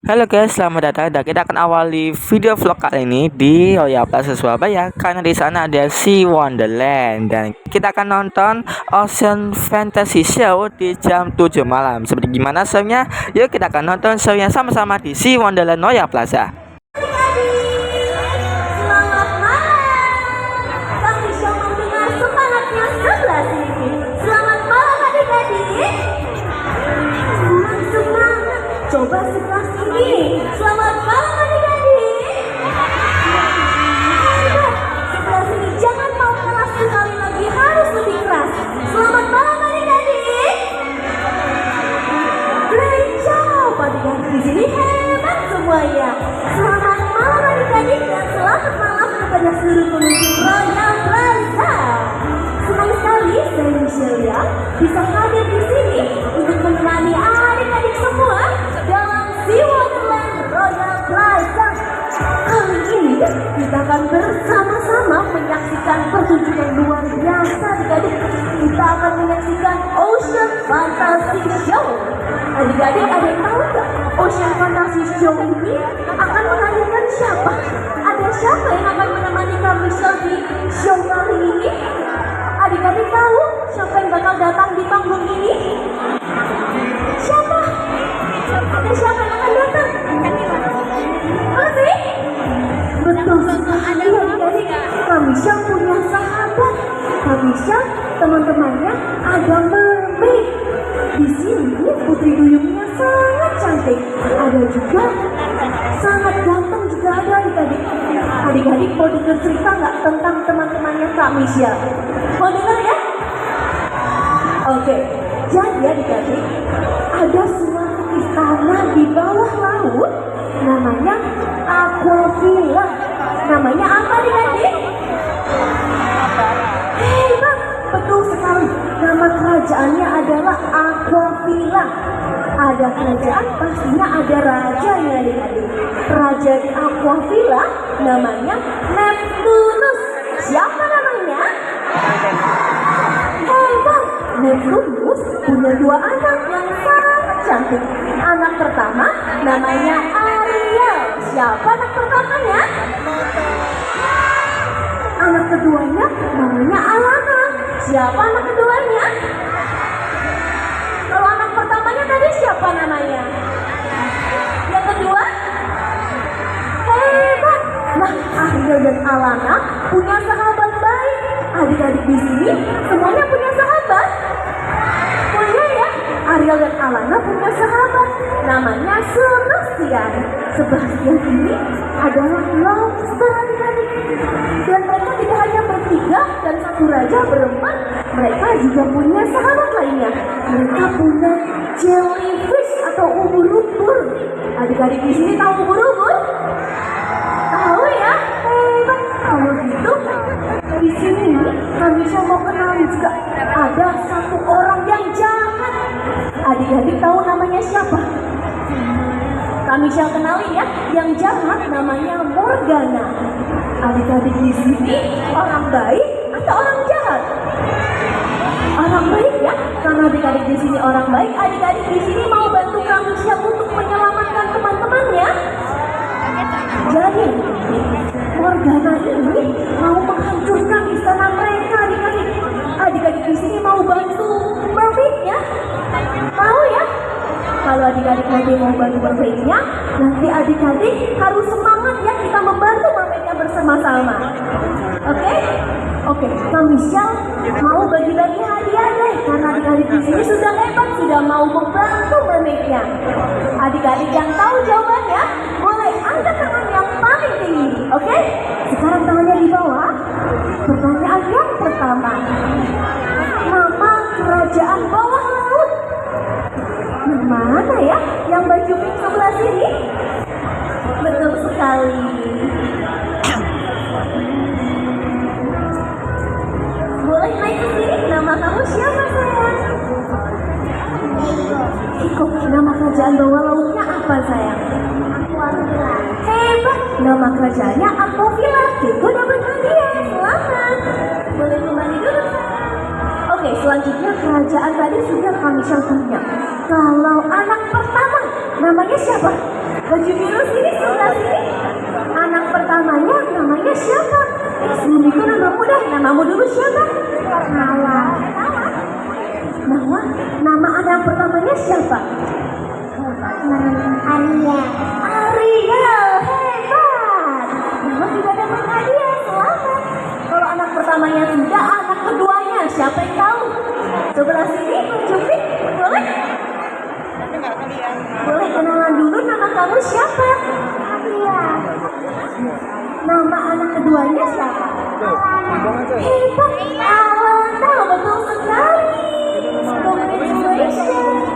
Halo guys, selamat datang dan kita akan awali video vlog kali ini di Royal Plaza Surabaya karena di sana ada Sea Wonderland dan kita akan nonton Ocean Fantasy Show di jam 7 malam. Seperti gimana show-nya? Yuk kita akan nonton show-nya sama-sama di Sea Wonderland Royal Plaza. Selamat malam. Kami Syoma dengan semangatnya sebelah sini. Selamat malam adik-adik. Senang. Coba sebelah sini. Selamat malam adik-adik. Sebelah sini jangan mau keras sekali lagi, harus lebih keras. Selamat malam adik-adik. Great job adik-adik di sini hebat semuanya. Selamat malam adik-adik dan selamat malam kepada seluruh pengunjung Royal Plaza. Senang sekali saya Michelle bisa hadir di sini untuk menemani adik-adik semua dalam Sea Wonderland Royal Plaza. Kali ini kita akan bersama-sama menyaksikan pertunjukan luar biasa adik-adik. Kita akan menyaksikan Ocean Fantasy Show. Adik-adik ada yang tahu nggak Ocean Fantasy Show ini akan menghadirkan siapa? Ada siapa yang akan menemani kami di show kali ini? Adik-adik tahu siapa yang bakal datang di panggung ini? Siapa? Ada siapa yang akan datang? Masih? Betul sekali adik-adik. Kamisha punya sahabat. Kamisha teman-temannya ada mermaid. Di sini putri duyungnya sangat cantik. Ada juga sangat ganteng juga ada adik-adik. Adik-adik mau dengar cerita nggak tentang teman-temannya Kak Misha? Mau dengar ya? Oke, jadi adik-adik ada suatu istana di bawah laut namanya Aquavilla. Namanya apa adik-adik? Hebat, betul sekali. Nama kerajaannya adalah Aquavilla. Ada kerajaan, pastinya ada rajanya adik-adik. Raja di Aquavilla namanya Neptunus. Siapa namanya? Hebat, Neptunus punya dua anak yang sangat cantik. Anak pertama namanya Ariel. Siapa anak pertamanya? Anak keduanya namanya Alana. Siapa anak keduanya? Kalau anak pertamanya tadi siapa namanya? Yang kedua? Hebat. Nah, Ariel dan Alana punya sahabat baik. Adik-adik di sini semuanya punya sahabat. Punya ya? Ariel dan Alana punya sahabat. Namanya Sebastian. Sebastian ini adalah lobster adik-adik. Dan mereka tidak hanya bertiga dan satu raja berempat. Mereka juga punya sahabat lainnya. Mereka punya jellyfish atau ubur-ubur. Adik-adik di sini tahu ubur-ubur? Tahu ya? Hebat. Kalau gitu, di sini kami mau kenalin juga ada satu orang yang jahat. Adik-adik tahu namanya siapa? Kami shall kenalin ya, yang jahat namanya Morgana. Adik-adik di sini orang baik atau orang jahat? Orang baik ya, karena adik-adik di sini orang baik. Adik-adik di sini mau bantu kami shall untuk menyelamatkan teman-temannya. Jadi Morgana ini mau menghancurkan istana mereka adik-adik. Adik-adik di sini mau bantu mermaid-nya. Mau ya? Kalau adik-adik nanti mau bantu mermaid-nya, nanti adik-adik harus semangat ya, kita membantu mermaid-nya bersama-sama. Oke? Oke, kami mau bagi-bagi hadiah deh, karena adik-adik di sini sudah hebat, sudah mau membantu mermaid-nya. Adik-adik yang tahu jawabannya, boleh angkat tangan yang paling tinggi. Oke? Sekarang tangannya di bawah. Pertanyaan yang pertama, nama kerajaan bawah laut. Yang mana ya? Yang baju pink sebelah sini? Betul sekali. Boleh naik ke sini? Nama kamu siapa sayang? Iko. Nama kerajaan bawah lautnya apa sayang? Aquavilla. Hebat. Nama kerajaannya Aquavilla. Itu dapat hadiah. Selamat. Boleh kembali dulu sayang. Oke, selanjutnya kerajaan tadi sudah kami punya. Kalau anak pertama, namanya siapa? Baju biru sini, sebelah sini. Anak pertamanya namanya siapa? Sebelum itu namamu dah, namamu dulu siapa? Nawa. Nawa, nama anak pertamanya siapa? Arya. Arya, hebat. Nawa juga dapat hadiah, selamat. Kalau anak pertamanya sudah, anak keduanya siapa yang tahu? Sebelah sini, tunjukin, boleh? Boleh kenalan dulu, nama kamu siapa? Arya. Nama anak keduanya siapa? Hebat, Alana, betul sekali. Congratulations.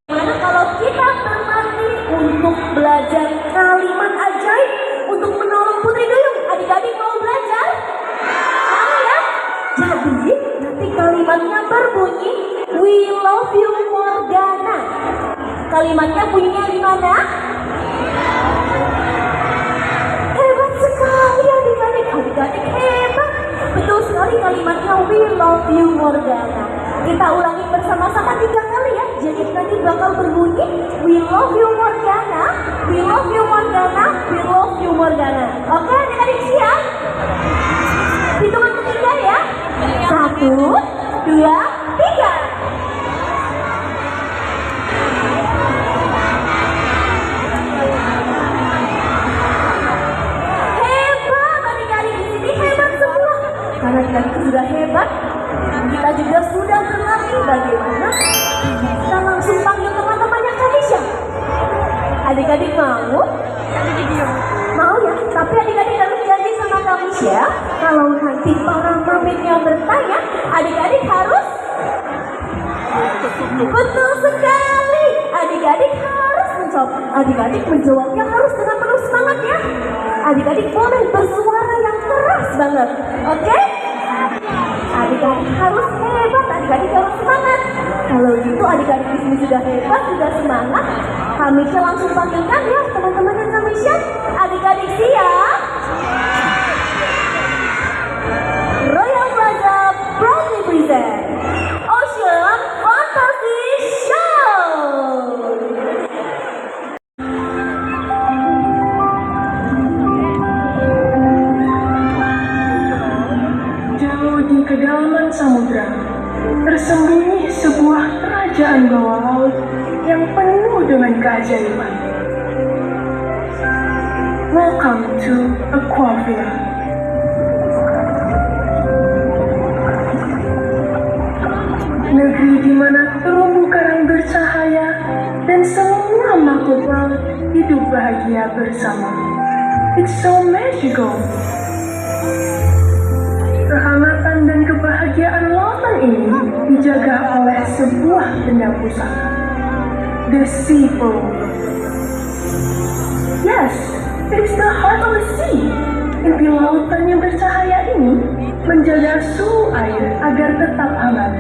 Gimana kalau kita berlatih untuk belajar kalimat ajaib untuk menolong Putri Duyung? Adik-adik mau belajar? Mau ya? Jadi nanti kalimatnya berbunyi We love you Morgana. Kalimatnya bunyinya gimana? Hebat sekali adik-adik. Adik-adik hebat. Betul sekali kalimatnya We love you Morgana. Kita ulangi bersama-sama 3 kali ya. Jadi nanti bakal berbunyi We love you Morgana, We love you Morgana, We love you Morgana. Oke adik-adik siap? Hitungan ketiga ya. 1, 2, 3. Karena kita sudah hebat, kita juga sudah berlatih bagaimana kita langsung panggil teman-temannya Kanisha. Adik-adik mau? Mau ya, tapi adik-adik harus janji sama Kanisha. Kalau nanti para muridnya bertanya, adik-adik harus betul sekali. Adik-adik harus menjawab. Adik-adik menjawabnya harus dengan penuh semangat ya. Adik-adik boleh bersuara yang keras banget, oke? Adik-adik harus hebat, adik-adik harus semangat. Kalau gitu adik-adik di sini sudah hebat, sudah semangat. Kamisha langsung panggilkan ya teman-temannya Kamisha. Adik-adik siap? Royal Plaza proudly present Ocean Fantasy Show. Di kedalaman samudra, tersembunyi sebuah kerajaan bawah laut yang penuh dengan keajaiban. Welcome to Aquavilla. Negeri di mana terumbu karang bercahaya dan semua makhluk laut hidup bahagia bersama. It's so magical. Kehangatan dan kebahagiaan lautan ini dijaga oleh sebuah benda pusaka, the sea pearl. Yes, it is the heart of the sea. Inti lautan yang bercahaya ini menjaga suhu air agar tetap hangat,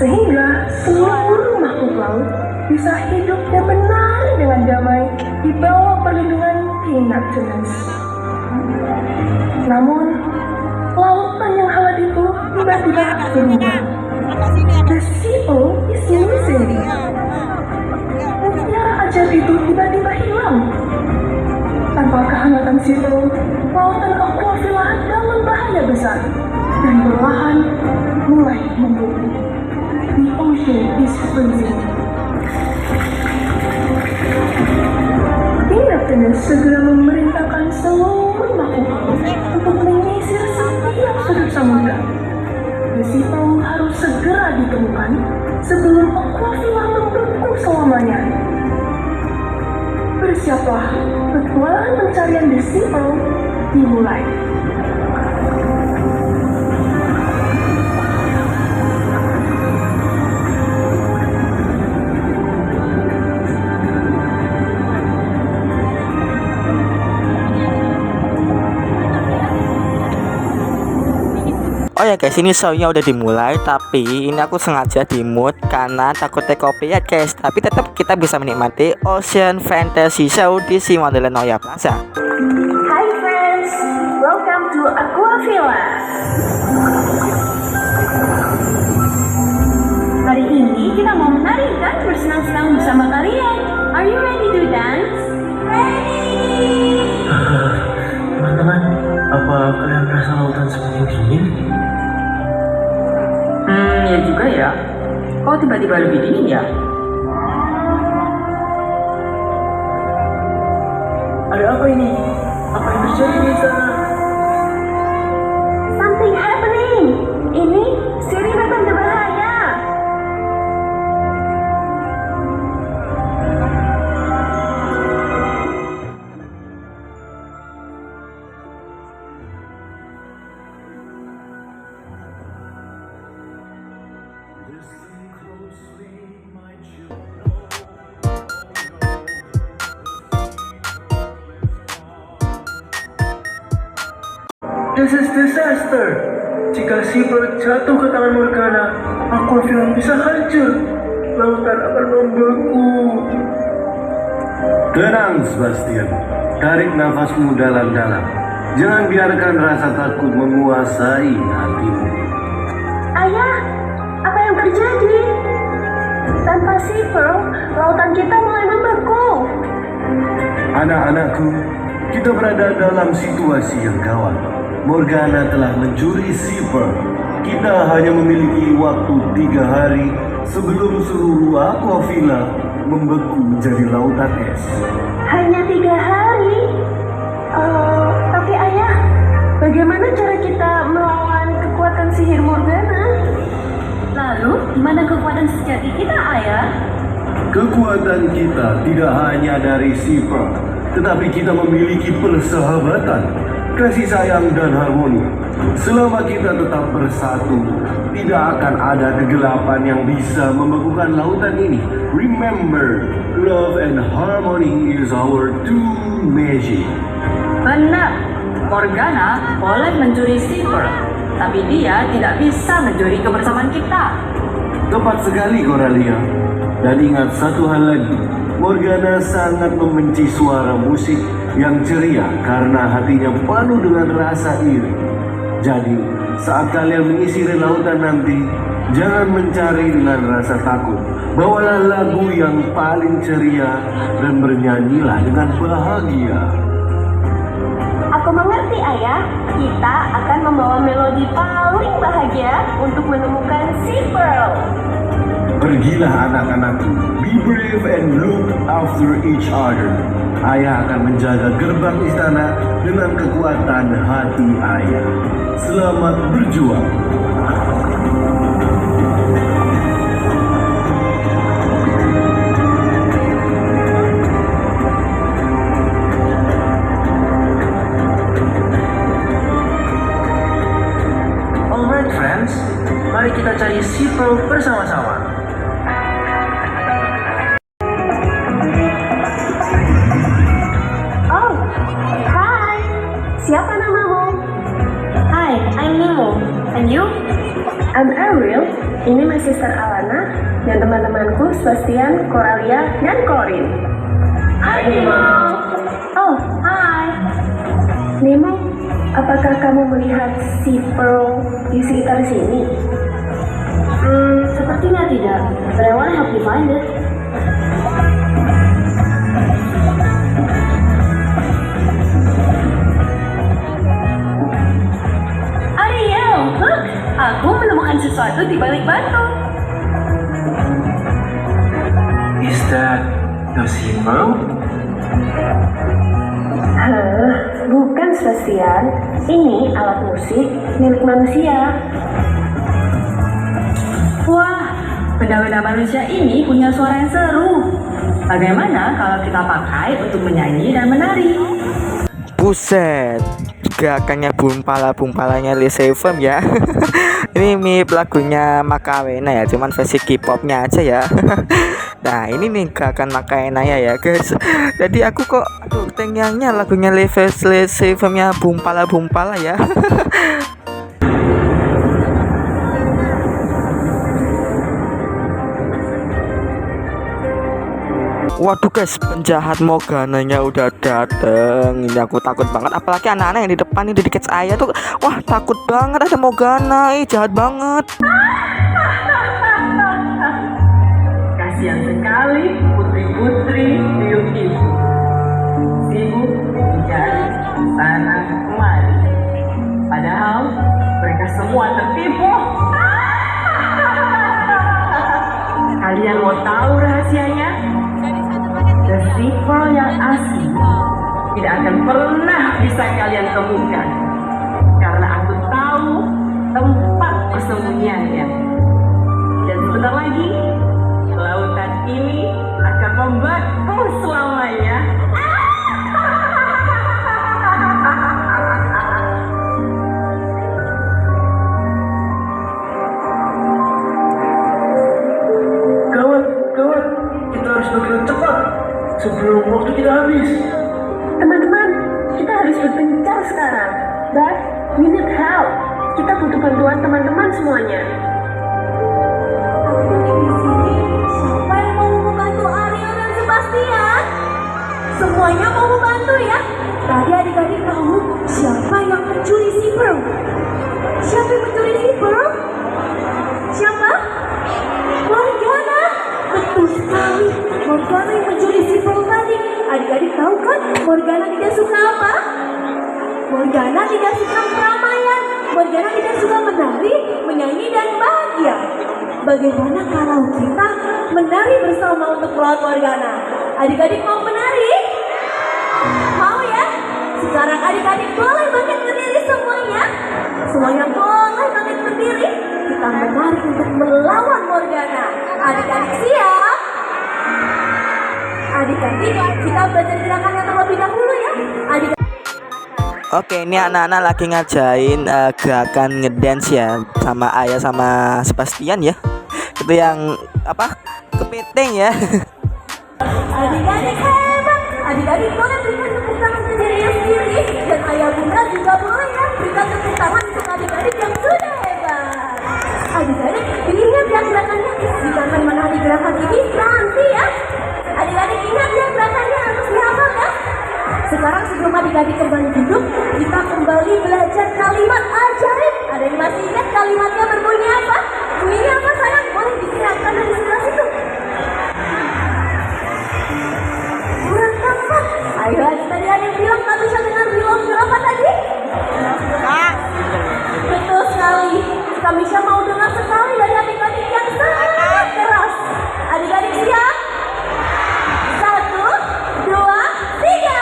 sehingga seluruh makhluk laut bisa hidup dan menari dengan damai di bawah perlindungan King Neptunus. Namun, lautan yang hangat itu tiba-tiba berubah. The sea pearl is missing. Mutiara ajaib itu tiba-tiba hilang. Tanpa kehangatan sea pearl, lautan Aquavilla dalam bahaya besar dan perlahan mulai membeku. The ocean is freezing. King Neptunus segera memerintahkan seluruh makhluk laut untuk menyisir setiap sudut samudra. The sea pearl harus segera ditemukan sebelum Aquavilla membeku selamanya. Bersiaplah, petualangan pencarian The Sea Pearl dimulai. Oh ya guys, ini show-nya udah dimulai, tapi ini aku sengaja di mute karena takutnya copyright guys. Tapi tetap kita bisa menikmati Ocean Fantasy Show di Sea Wonderland Royal Plaza. Hi friends, welcome to Aquavilla. bermain dan bersenang-senang bersama kalian. Are you ready to dance? Teman-teman, apa kalian merasa lautan semakin dingin? Ya juga ya. Kok tiba-tiba lebih dingin ya? Ada apa ini? Apa yang terjadi di sana? Something happening. Ini sirine tanda bahaya. This is disaster. Jika Seabird jatuh ke tangan Morgana, Aquafina bisa hancur. Lautan akan membeku. Tenang, Sebastian. Tarik nafasmu dalam-dalam. Jangan biarkan rasa takut menguasai hatimu. Ayah, apa yang terjadi? Tanpa Sea Pearl, lautan kita mulai membeku. Anak-anakku, kita berada dalam situasi yang gawat. Morgana telah mencuri Sea Pearl. Kita hanya memiliki waktu 3 hari sebelum seluruh Aquafina membeku menjadi lautan es. Hanya 3 hari? Tapi ayah, bagaimana cara kita melawan kekuatan sihir Morgana? Lalu, di mana kekuatan sejati kita, ayah? Kekuatan kita tidak hanya dari Sea Pearl, tetapi kita memiliki persahabatan, kasih sayang dan harmoni. Selama kita tetap bersatu, tidak akan ada kegelapan yang bisa membekukan lautan ini. Remember, love and harmony is our true magic. Benar. Morgana boleh mencuri Sea Pearl, tapi dia tidak bisa mencuri kebersamaan kita. Tepat sekali, Coralia. Dan ingat satu hal lagi, Morgana sangat membenci suara musik yang ceria karena hatinya penuh dengan rasa iri. Jadi, saat kalian menyisiri lautan nanti, jangan mencari dengan rasa takut. Bawalah lagu yang paling ceria dan bernyanyilah dengan bahagia. Aku mengerti, ayah. Kita akan membawa melodi paling bahagia untuk menemukan Sea Pearl. Pergilah anak-anakku, be brave and look after each other. Ayah akan menjaga gerbang istana dengan kekuatan hati ayah. Selamat berjuang. Alright friends, mari kita cari Sea Pearl bersama-sama. Oh, hi. Siapa namamu? Hi, I'm Nemo. And you? I'm Ariel. Ini my sister Alana dan teman-temanku Sebastian, Coralia, dan Corin. Hai Nemo. Oh, hi. Nemo, apakah kamu melihat Sea Pearl di sekitar sini? Sepertinya tidak. But I wanna help you find it. Ariel, look! Aku menemukan sesuatu di balik batu. Is that the Sea Pearl? Bukan Sebastian. Ini alat musik milik manusia. Wah, benda-benda manusia ini punya suara yang seru. Bagaimana kalau kita pakai untuk menyanyi dan menari? Buset, gerakannya bumpala-bumpalanya Lisevem ya. Ini mirip lagunya Macarena ya, cuman versi K-popnya aja ya. Nah ini nih gerakan Macarena ya guys. Jadi aku kok tengahnya lagunya Lisevemnya bumpala-bumpala ya. Waduh guys, penjahat Morgananya udah dateng. Ini aku takut banget, apalagi anak-anak yang di depan ini di catch ayah tuh. Wah takut banget, ada Morgana, jahat banget. Kasihan semua tertipu. Kalian mau tahu rahasianya? The Seapearl yang asli tidak akan pernah bisa kalian temukan, karena aku tahu tempat persembunyiannya. Dan sebentar lagi, lautan ini akan membeku selamanya. Gawat, kita harus bergerak cepat sebelum waktu kita habis. Teman-teman, kita harus berpencar sekarang. But we need help. Kita butuh bantuan teman-teman semuanya. Adik-adik di sini, siapa yang mau membantu Ariel dan Sebastian? Semuanya mau membantu ya? Tadi adik-adik tahu siapa yang mencuri Seapearl? Siapa yang mencuri Seapearl? Siapa? Morgana. Betul sekali, Morgana yang mencuri Seapearl tadi. Adik-adik tahu kan Morgana tidak suka apa? Morgana tidak suka keramaian. Morgana tidak suka menari, menyanyi, dan bahagia. Bagaimana kalau kita menari bersama untuk melawan Morgana? Adik-adik mau menari? Mau ya? Sekarang adik-adik boleh bangkit berdiri semuanya. Semuanya boleh bangkit berdiri. Kita menari untuk melawan Morgana. Adik-adik siap? Adik-adik, kita belajar gerakannya terlebih dahulu ya. Adik. Oke, ini anak-anak lagi ngajain gerakan ngedance ya sama Ayah sama Sebastian ya. Itu yang apa? Kepiting ya. Adik-adik hebat. Adik-adik boleh berikan tepuk tangan ke dirinya sendiri. Dan ayah bunda juga boleh ya berikan tepuk tangan untuk adik-adik yang sudah hebat. Adik-adik ingat ya gerakannya. Jika akan menari gerakan ini nanti ya. Adik-adik ingat ya gerakannya harus dihafal ya. Sekarang sebelum adik-adik kembali duduk, kita kembali belajar kalimat ajaib. Ada yang masih ingat kalimatnya berbunyi apa? Bunyinya apa sayang? Boleh dikirakan dari sebelah situ. Kurang tepat. Ayo tadi ada yang bilang nggak bisa dengar bilang apa tadi? Betul sekali. Kamisha mau dengar sekali dari adik-adik yang sangat keras. Adik-adik siap? 1, 2, 3.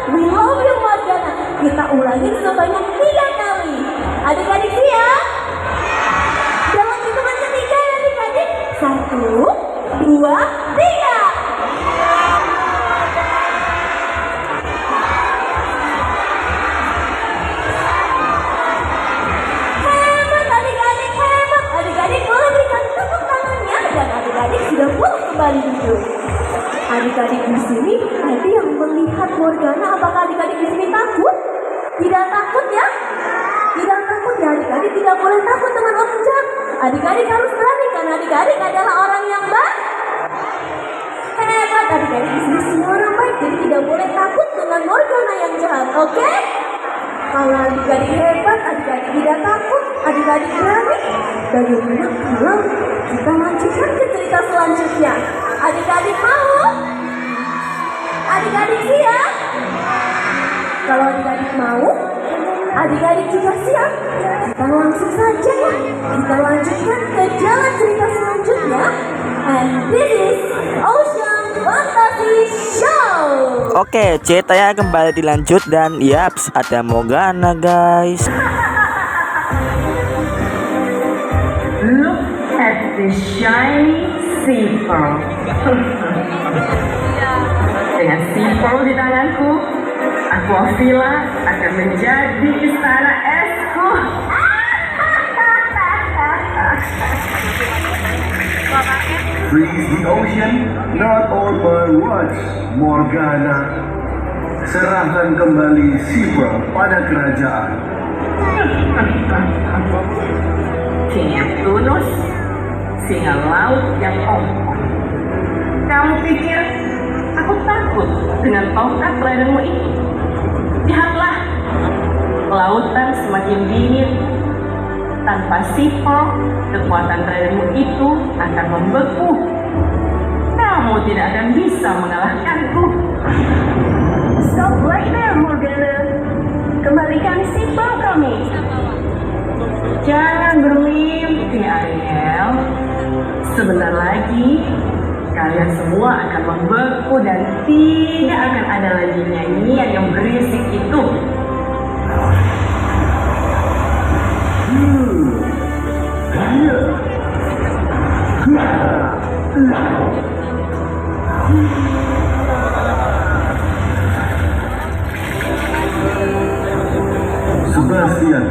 We love you Morgana. Kita ulangi sebanyak 3 kali. Adik-adik siap? Dalam hitungan ketiga ya adik-adik. 1, 2, 3. Hebat adik-adik, hebat. Adik-adik boleh berikan tepuk tangannya. Dan adik-adik sudah boleh kembali duduk. Adik-adik di sini ada yang melihat Morgana. Apakah adik-adik di sini takut? Tidak takut ya? Tidak takut ya adik-adik, tidak boleh takut teman Om Jack. Adik-adik harus berani karena adik-adik adalah orang yang baik. Hebat adik-adik di sini semua orang baik, jadi tidak boleh takut dengan Morgana yang jahat, oke? Kalau adik-adik hebat, adik-adik tidak takut, adik-adik berani. Bagaimana kalau kita lanjutkan ke cerita selanjutnya? Adik-adik mau? Adik-adik siap? Kalau adik-adik mau, adik-adik juga siap. Kita langsung saja ya. Kita lanjutkan ke jalan cerita selanjutnya. And this is Ocean Fantasy Show. Oke, ceritanya kembali dilanjut dan yaps, ada Morgana guys. Look at the shiny Seapearl. Dengan Seapearl di tanganku, Aquafila akan menjadi istana esku. Freeze the ocean, not all by words, Morgana. Serahkan kembali Seapearl pada kerajaan. King Neptunus, singa laut yang ompong. Kamu pikir aku takut dengan tongkat pelayanmu itu? Lihatlah, lautan semakin dingin. Tanpa Seapearl, kekuatan pelayanmu itu akan membeku. Kamu tidak akan bisa mengalahkanku. Stop right there, Morgana. Kamu kembalikan Simple Promise. Jangan bermimpi, Ariel. Sebentar lagi, kalian semua akan membeku dan tidak akan ada lagi nyanyian yang berisik itu. Sebastian,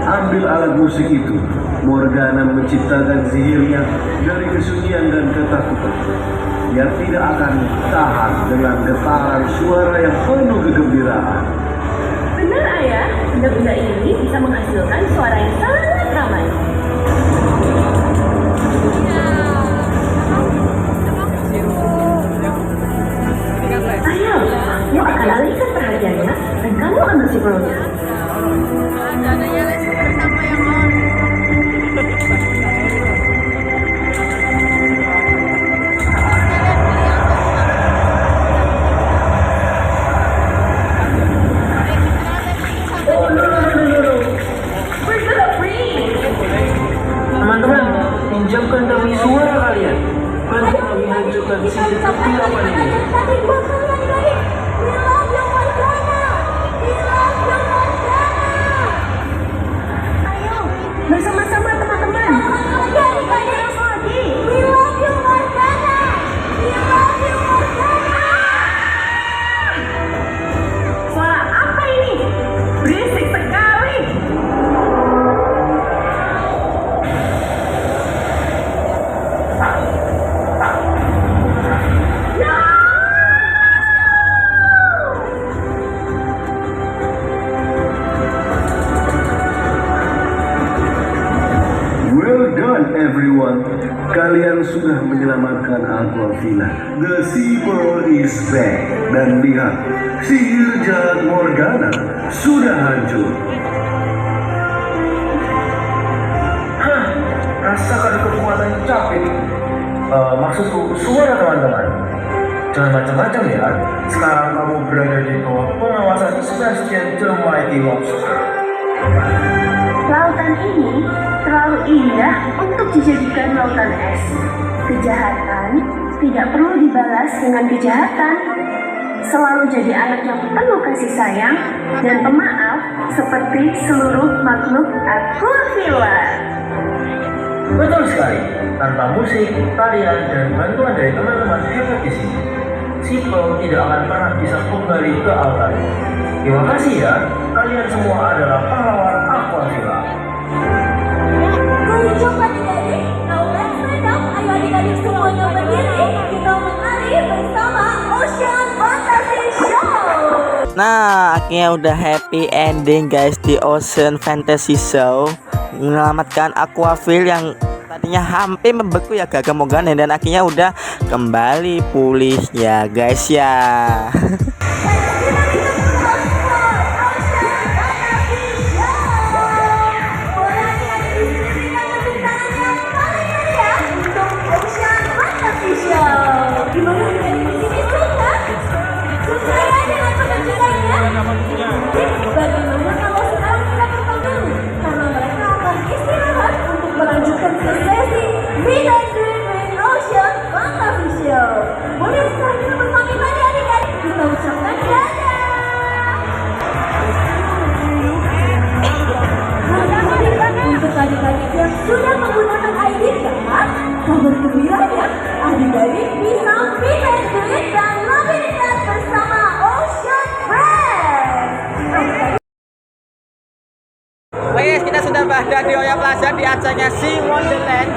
ambil alat musik itu. Morgana menciptakan sihirnya dari kesunyian dan ketakutan. Dia tidak akan tahan dengan getaran suara yang penuh kegembiraan. Benar, Ayah. Benda-benda ini bisa menghasilkan suara yang sangat ramai. Ayo, yuk akan alihkan perhatiannya dan kamu ambil sipelnya. Teman-teman, pinjamkan kami suara kalian. Bantu kami hancurkan sihir kegelapan ini. Ayo, bersama-sama teman-teman. Suara apa ini? Berisik sekali. Well done everyone. Kalian sudah menyelamatkan Aquafina. The Sea Pearl is back. Dan lihat, sihir jahat Morgana sudah hancur. Hah, rasakan kekuatan capek. Maksudku suara teman-teman. Jangan macam-macam ya. Sekarang kamu berada di bawah pengawasan Sebastian the Mighty Lobster. Lautan ini terlalu indah untuk dijadikan lautan es. Kejahatan tidak perlu dibalas dengan kejahatan. Selalu jadi anak yang penuh kasih sayang dan pemaaf seperti seluruh makhluk Aquafina. Betul sekali. Tanpa musik, tarian, dan bantuan dari teman-teman hebat di sini, Simple tidak akan pernah bisa kembali ke awal. Terima kasih ya. Kalian semua adalah pahlawan Aquafina. Good job adik-adik. Now let's stand up. Ayo adik-adik semuanya berdiri. Kita menari bersama Ocean Fantasy Show. Nah, akhirnya udah happy ending guys di Ocean Fantasy Show. Menyelamatkan Aquafina yang tadinya hampir membeku ya Gaga Morgana, dan akhirnya udah kembali pulih ya guys ya. Bagaimana kalau sekarang kita bertemu? Karena mereka akan istirahat untuk melanjutkan ke sesi Meet and Greet with Ocean Fantasy Show. Boleh sekarang kita berpamit lagi adik-adik. Kita ucapkan dadah. Untuk adik-adik yang sudah menggunakan ID card, kabar gembiranya adik-adik bisa Meet and Greet dan lebih dekat bersama Ocean Friends. Oke, kita sudah berada di Oya Plaza di acaranya Sea Wonderland.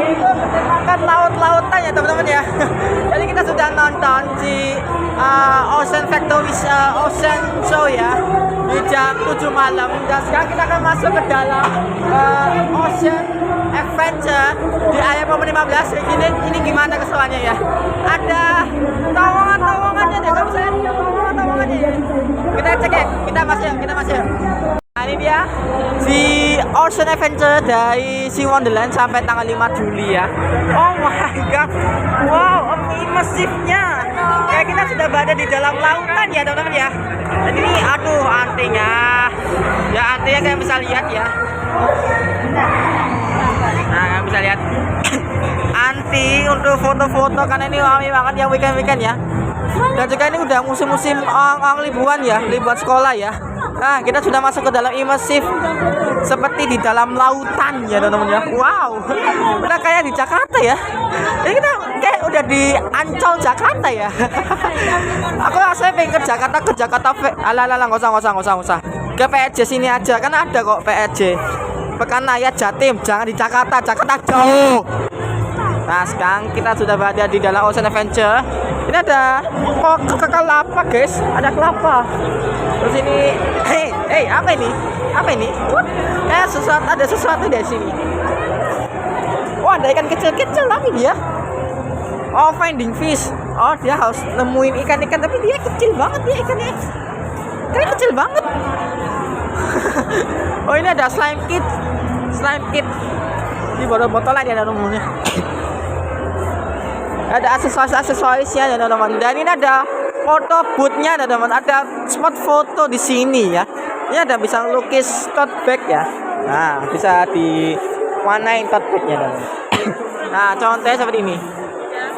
Itu merupakan laut-lautan ya teman-teman ya. Jadi kita sudah nonton di Ocean Factory Ocean Show ya di jam 7 malam. Dan sekarang kita akan masuk ke dalam Ocean Adventure di area momen 15. Ini gimana keseruannya ya? Ada terowongan-terowongannya deh, kamu saya terowongan-terowongannya ya. Kita cek ya, kita masuk. Nah, ini dia di Ocean Adventure dari Sea Wonderland sampai tanggal 5 Juli ya. Oh my god. Wow, immersifnya. Kayak kita sudah berada di dalam lautan ya teman-teman ya. Dan ini aduh antinya. Ya antinya kayak bisa lihat ya. Nah kalian bisa lihat anti untuk foto-foto karena ini ramai banget ya weekend-weekend ya. Dan juga ini udah musim-musim liburan ya, liburan sekolah ya. Nah kita sudah masuk ke dalam imersif seperti di dalam lautan ya teman-teman ya. Wow, udah kayak di Jakarta ya. Jadi kita kayak udah di Ancol Jakarta ya. Aku rasanya pengen ke Jakarta ala nggak usah. Ke PSJ sini aja, kan ada kok PSJ Pekanraya Jatim, jangan di Jakarta jauh. Nah sekarang kita sudah berada di dalam Ocean Adventure. Ini ada kelapa guys, ada kelapa. Terus ini, apa ini? What? Kayak ada sesuatu di sini. Wah ada ikan kecil-kecil tapi dia. Oh finding fish. Oh dia harus nemuin ikan-ikan tapi dia kecil banget ya ikannya. Ikannya kecil banget. Oh ini ada slime kit. Ini botol aja ada nomornya. Ada aksesorisnya ya teman-teman. Dan ini ada foto boothnya ya teman-teman. Ada spot foto di sini ya. Ini ada bisa lukis tote bag ya. Nah bisa diwarnain tote bagnya teman-teman. Nah contohnya seperti ini.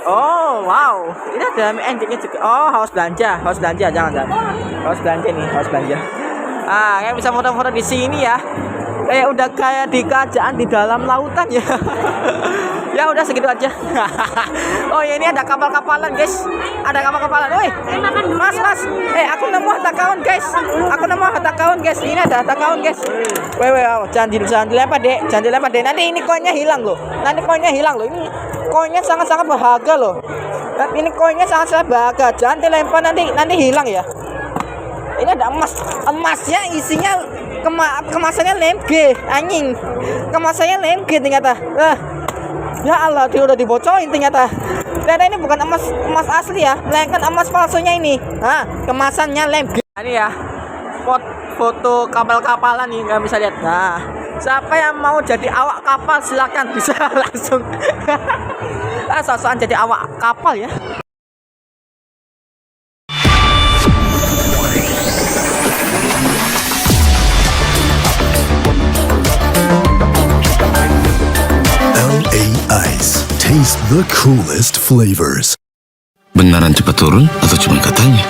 Oh wow, ini ada endingnya juga. Oh haus belanja jangan. Haus belanja. Ah kayak bisa foto-foto di sini ya. Udah kayak di kerajaan di dalam lautan ya. Ya udah segitu aja. Oh ya ini ada kapal-kapalan guys. Ada kapal-kapalan. Woi, mas. Aku nemu harta karun guys. Ini ada harta karun guys. Woi, jangan dilempar dek. Nanti ini koinnya hilang loh. Ini koinnya sangat-sangat berharga loh. Ini koinnya sangat-sangat berharga. Jangan dilempar nanti hilang ya. Ini ada emasnya isinya kemasannya lemge anjing. Kemasannya lemge ternyata. Ya Allah, dia udah dibocorin ternyata. Ternyata ini bukan emas asli ya, melainkan emas palsunya ini. Nah, kemasannya lemge. Ini ya, foto kapal-kapalan nih, nggak bisa lihat. Nah, siapa yang mau jadi awak kapal silakan bisa langsung. Sosokan jadi awak kapal ya. Ice. Taste the coolest flavors. Beneran cepat turun atau cuma katanya?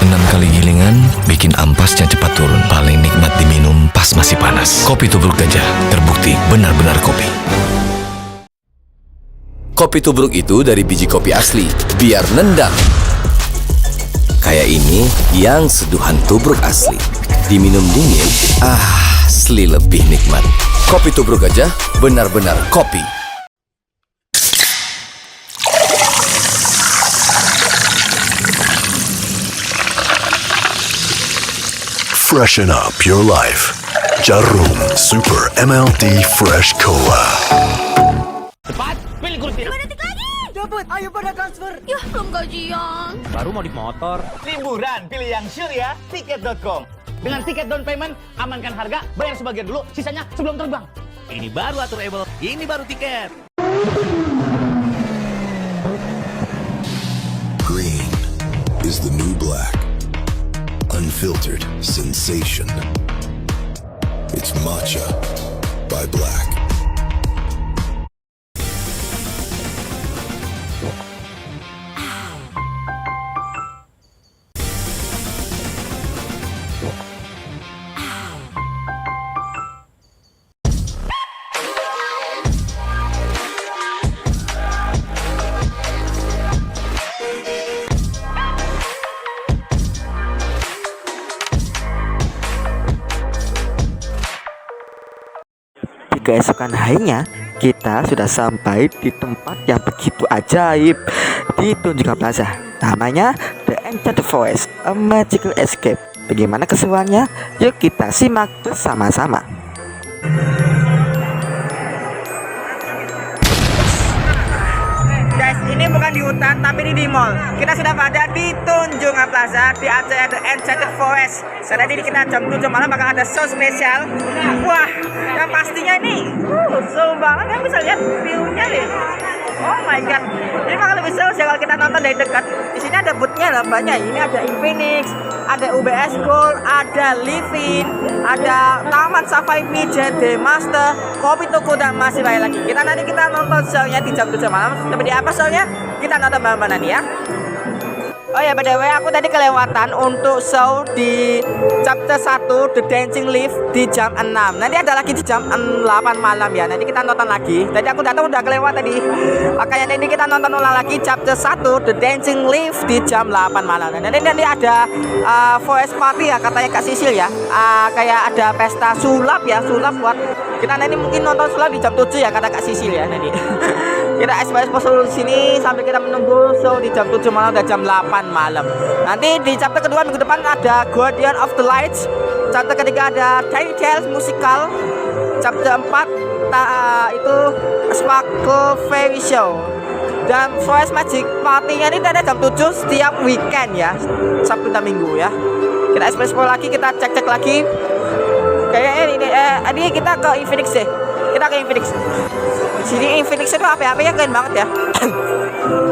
6 kali gilingan bikin ampasnya cepat turun. Paling nikmat diminum pas masih panas. Kopi Tubruk Gajah terbukti benar-benar kopi. Kopi tubruk itu dari biji kopi asli, biar nendang. Kayak ini yang seduhan tubruk asli. Diminum dingin, asli lebih nikmat. Kopi Tubruk Gajah benar-benar kopi. Freshen up your life. Jarum Super MLD Fresh Cola. Cepat, pilih kursi. Detik lagi. Cepet, ayo pada transfer. Ya, belum gajian. Baru modif motor. Liburan, pilih yang sure ya. Tiket.com. Dengan tiket down payment, amankan harga, bayar sebagian dulu, sisanya sebelum terbang. Ini baru Aturable, ini baru tiket. Green is the new black. Unfiltered sensation. It's matcha by Black. Keesokan harinya kita sudah sampai di tempat yang begitu ajaib di Tunjungan Plaza. Namanya The Enchanted Forest, a Magical Escape. Bagaimana keseruannya? Yuk kita simak bersama-sama. Guys, ini bukan di hutan, tapi ini di mall. Kita sudah berada di Tunjungan Plaza di acara The Enchanted Forest. Karena ini kita jam 7 malam bakal ada show spesial. Wah, yang pastinya ini seru banget. Kamu bisa lihat view-nya deh. Oh my god, ini bakal lebih seru sih kalau kita nonton dari dekat. Di sini ada booth-nya lah banyak. Ini ada Infinix, ada UBS Gold, ada Livin, ada Taman Safari JD Master, Kopi Toko, dan masih banyak lagi. Nanti kita nonton show-nya di jam 7 malam. Seperti apa show-nya? Kita nonton bareng-bareng nanti ya. Oh ya, by the way, aku tadi kelewatan untuk show di chapter 1 The Dancing Leaf di jam 6. Nanti ada lagi di jam 8 malam ya. Nanti kita nonton lagi. Tadi aku datang udah kelewat tadi. Makanya ini kita nonton ulang lagi chapter 1 The Dancing Leaf di jam 8 malam. Nanti ada Forest Party ya katanya Kak Sisil ya. Kayak ada pesta sulap ya, sulap buat kita nanti mungkin nonton sulap di jam 7 ya kata Kak Sisil ya nanti. Kita ekspos di sini sampai kita menunggu show di jam 7 malam dan jam 8 malam. Nanti di chapter kedua minggu depan ada Guardian of the Lights. Chapter ketiga ada Tiny Tales Musical. Chapter 4 itu Sparkle Fairy Show. Dan Forest Magic Party-nya ini ada jam 7 setiap weekend ya, Sabtu dan Minggu ya. Kita ekspos lagi, kita cek lagi. Kayaknya ini kita ke Infinix deh. Kita ke Infinix. Sini Infinix itu HP-nya keren banget ya.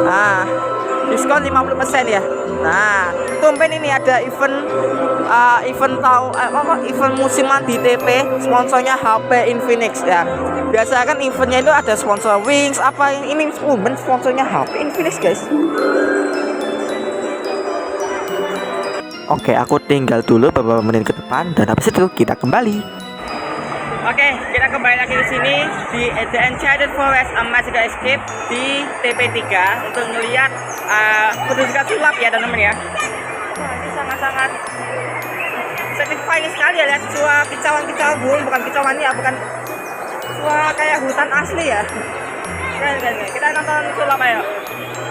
Nah, diskon 50% ya. Nah, tumpen ini ada event musiman di TP, sponsornya HP Infinix ya. Biasa kan eventnya itu ada sponsor Wings apa ini sponsornya HP Infinix guys. Oke, aku tinggal dulu beberapa menit ke depan dan habis itu kita kembali. Oke, kita kembali lagi di sini di The Enchanted Forest A Magical Escape di TP3 untuk melihat pertunjukan sulap ya teman-teman ya. Wah, ini sangat-sangat satisfying sekali ya, lihat suara kicauan burung, bukan kicauan ya, bukan suara kayak hutan asli ya. Keren. Kita nonton sulap ayo.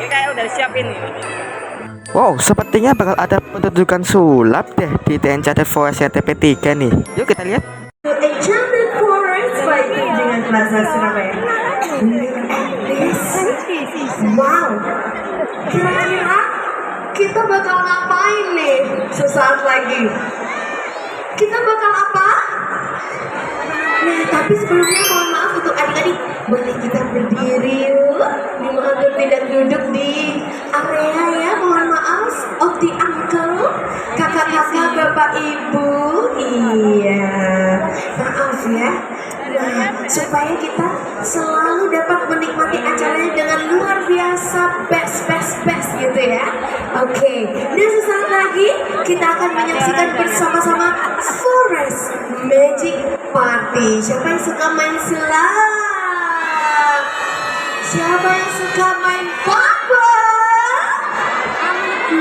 Ini kayak udah disiapin nih. Wow, sepertinya bakal ada pertunjukan sulap deh di The Enchanted Forest ya TP3 nih. Yuk kita lihat. The Enchanted Forest by Tunjungan Plaza Surabaya. Wow, kira-kira kita bakal ngapain nih sesaat lagi? Kita bakal apa? Nah, tapi sebelumnya mohon maaf untuk adik-adik, boleh kita berdiri yuk, dimohon tidak duduk di area ya, mohon maaf, Okti Uncle, kakak-kakak, bapak ibu, iya, maaf ya. Nah, supaya kita selalu dapat menikmati acaranya dengan luar biasa best gitu ya. Oke, dan sesaat lagi kita akan menyaksikan bersama-sama Forest Magic Party. Siapa yang suka main sulap? Siapa yang suka main bubble?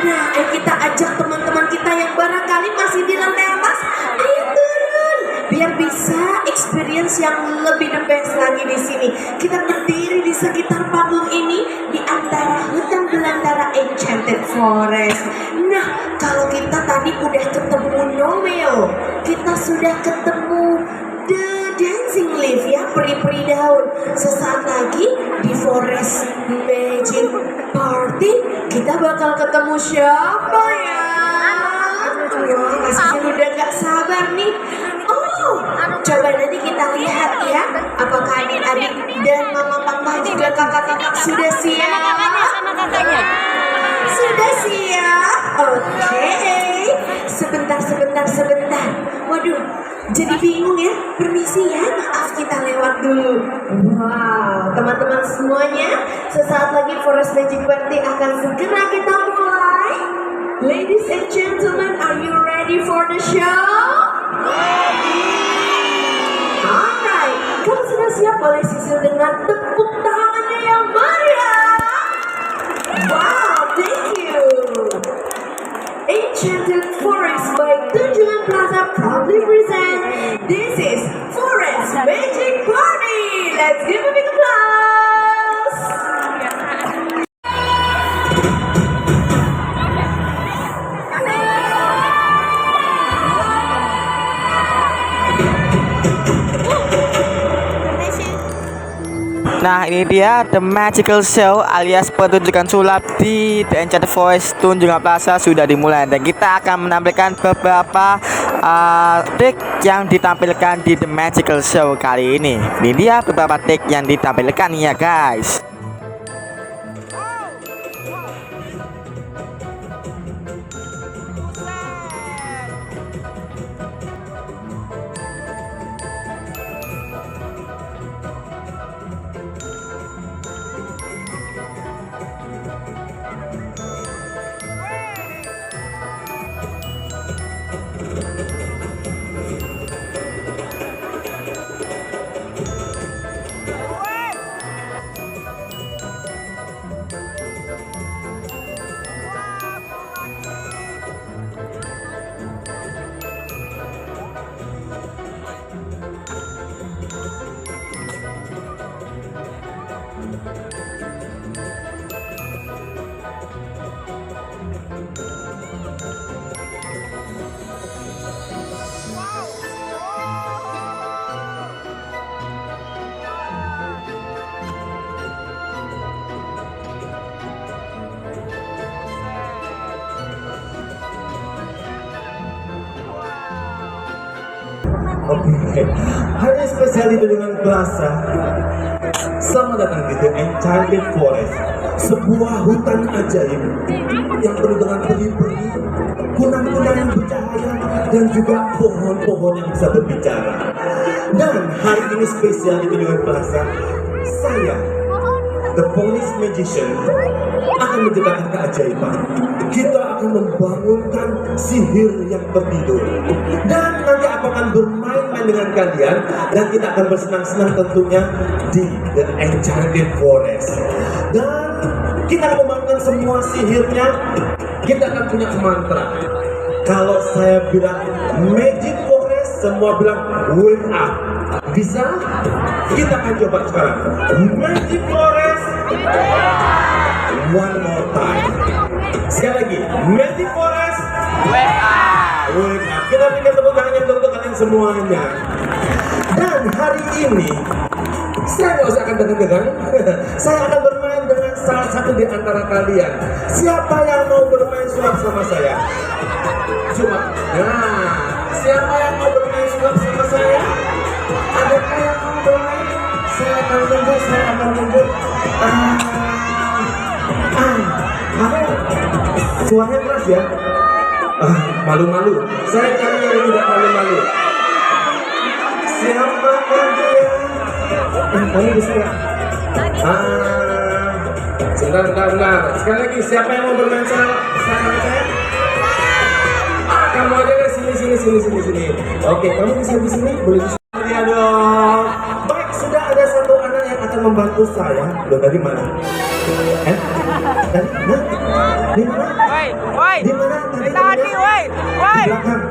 Nah, kita ajak teman-teman kita yang barangkali masih di lantai atas, ayo turun biar bisa experience yang lebih the best lagi di sini. Kita berdiri di sekitar panggung ini di antara hutan belantara Enchanted Forest. Nah, kalau kita tadi udah ketemu Nomeo, kita sudah ketemu The Dancing Leaf ya, peri-peri daun. Sesaat lagi di Forest Magic Party kita bakal ketemu siapa ya? Wah, masih udah gak sabar nih. Oh, coba nanti kita lihat ya, apakah adik-adik dan mama papa juga kakak-kakak sudah siap? Sudah siap? Oke. Sebentar. Waduh, jadi bingung ya. Permisi ya, maaf kita lewat dulu. Wow, teman-teman semuanya, sesaat lagi Forest Magic Party akan segera kita mulai. Ladies and gentlemen, are you ready for the show? Alright, kalau sudah siap boleh Sisil dengan tepuk tangannya yang meriah. Wow, thank you. Enchanted Forest by Tunjungan Plaza proudly present. This is Forest Magic Party. Let's give a big applause. Nah, ini dia The Magical Show alias pertunjukan sulap di The Enchanted Forest Tunjungan Plaza sudah dimulai, dan kita akan menampilkan beberapa trik yang ditampilkan di The Magical Show kali ini. Ini dia beberapa trik yang ditampilkan ya guys. Oke, hari spesial di Tunjungan Plaza. Selamat datang di The Enchanted Forest, sebuah hutan ajaib yang penuh dengan peri-peri, kunang-kunang yang bercahaya, dan juga pohon-pohon yang bisa berbicara. Dan hari ini spesial di Tunjungan Plaza, saya, The Police Magician, akan menciptakan keajaiban. Kita akan membangunkan sihir yang tertidur, dan nanti aku akan bermain-main dengan kalian, dan kita akan bersenang-senang tentunya di The Enchanted Forest. Dan kita akan membangunkan semua sihirnya. Kita akan punya mantra. Kalau saya bilang Magic Forest, semua bilang wake up. Bisa? Kita akan coba sekarang. Magic Forest. One more time. Sekali lagi, Magic Forest. Wake up. Wake up. Kita berikan tepuk tangan yang untuk kalian semuanya. Dan hari ini saya nggak usah akan tegang-tegang. Saya akan bermain dengan salah satu di antara kalian. Siapa yang mau bermain sulap sama saya? Cuma, nah, siapa yang mau bermain sulap sama saya? Adakah yang mau bermain? Saya akan tunggu. Suaranya keras ya? Malu-malu. Saya cari yang tidak malu-malu. Siapakah dia? Kamu bisa nggak? Sebentar. Sekali lagi, siapa yang mau bermain sama saya? Kamu aja deh, sini. Oke, kamu bisa di sini, boleh di sini. Ya dong. Baik, sudah ada satu anak yang akan membantu saya. Loh, dari mana? Dari mana? Di mana? Di mana? Tadi, woi. Di belakang.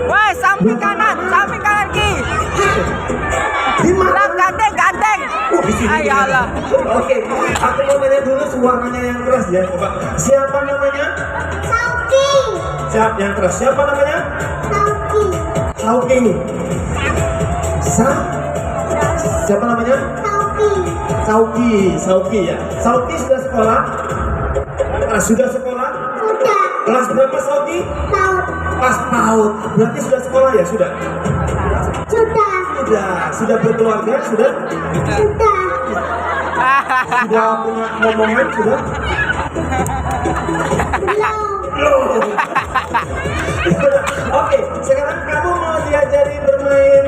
Woi, samping kanan ki. Di mana? Ganteng. Oh, di sini. Ayalah. Oke, aku mau tanya dulu suaranya yang keras ya. Coba. Siapa namanya? Sauki. Siapa yang keras? Siapa namanya? Sauki. Siapa namanya? Sauki ya. Sauki sudah sekolah? Sudah sekolah? Sudah. Kelas berapa Sauki? Taut. Kelas PAUD. Berarti sudah sekolah ya? Sudah. Sudah berkeluarga? Sudah punya momongan? Sudah? Belum. Oke, sekarang kamu mau diajari bermain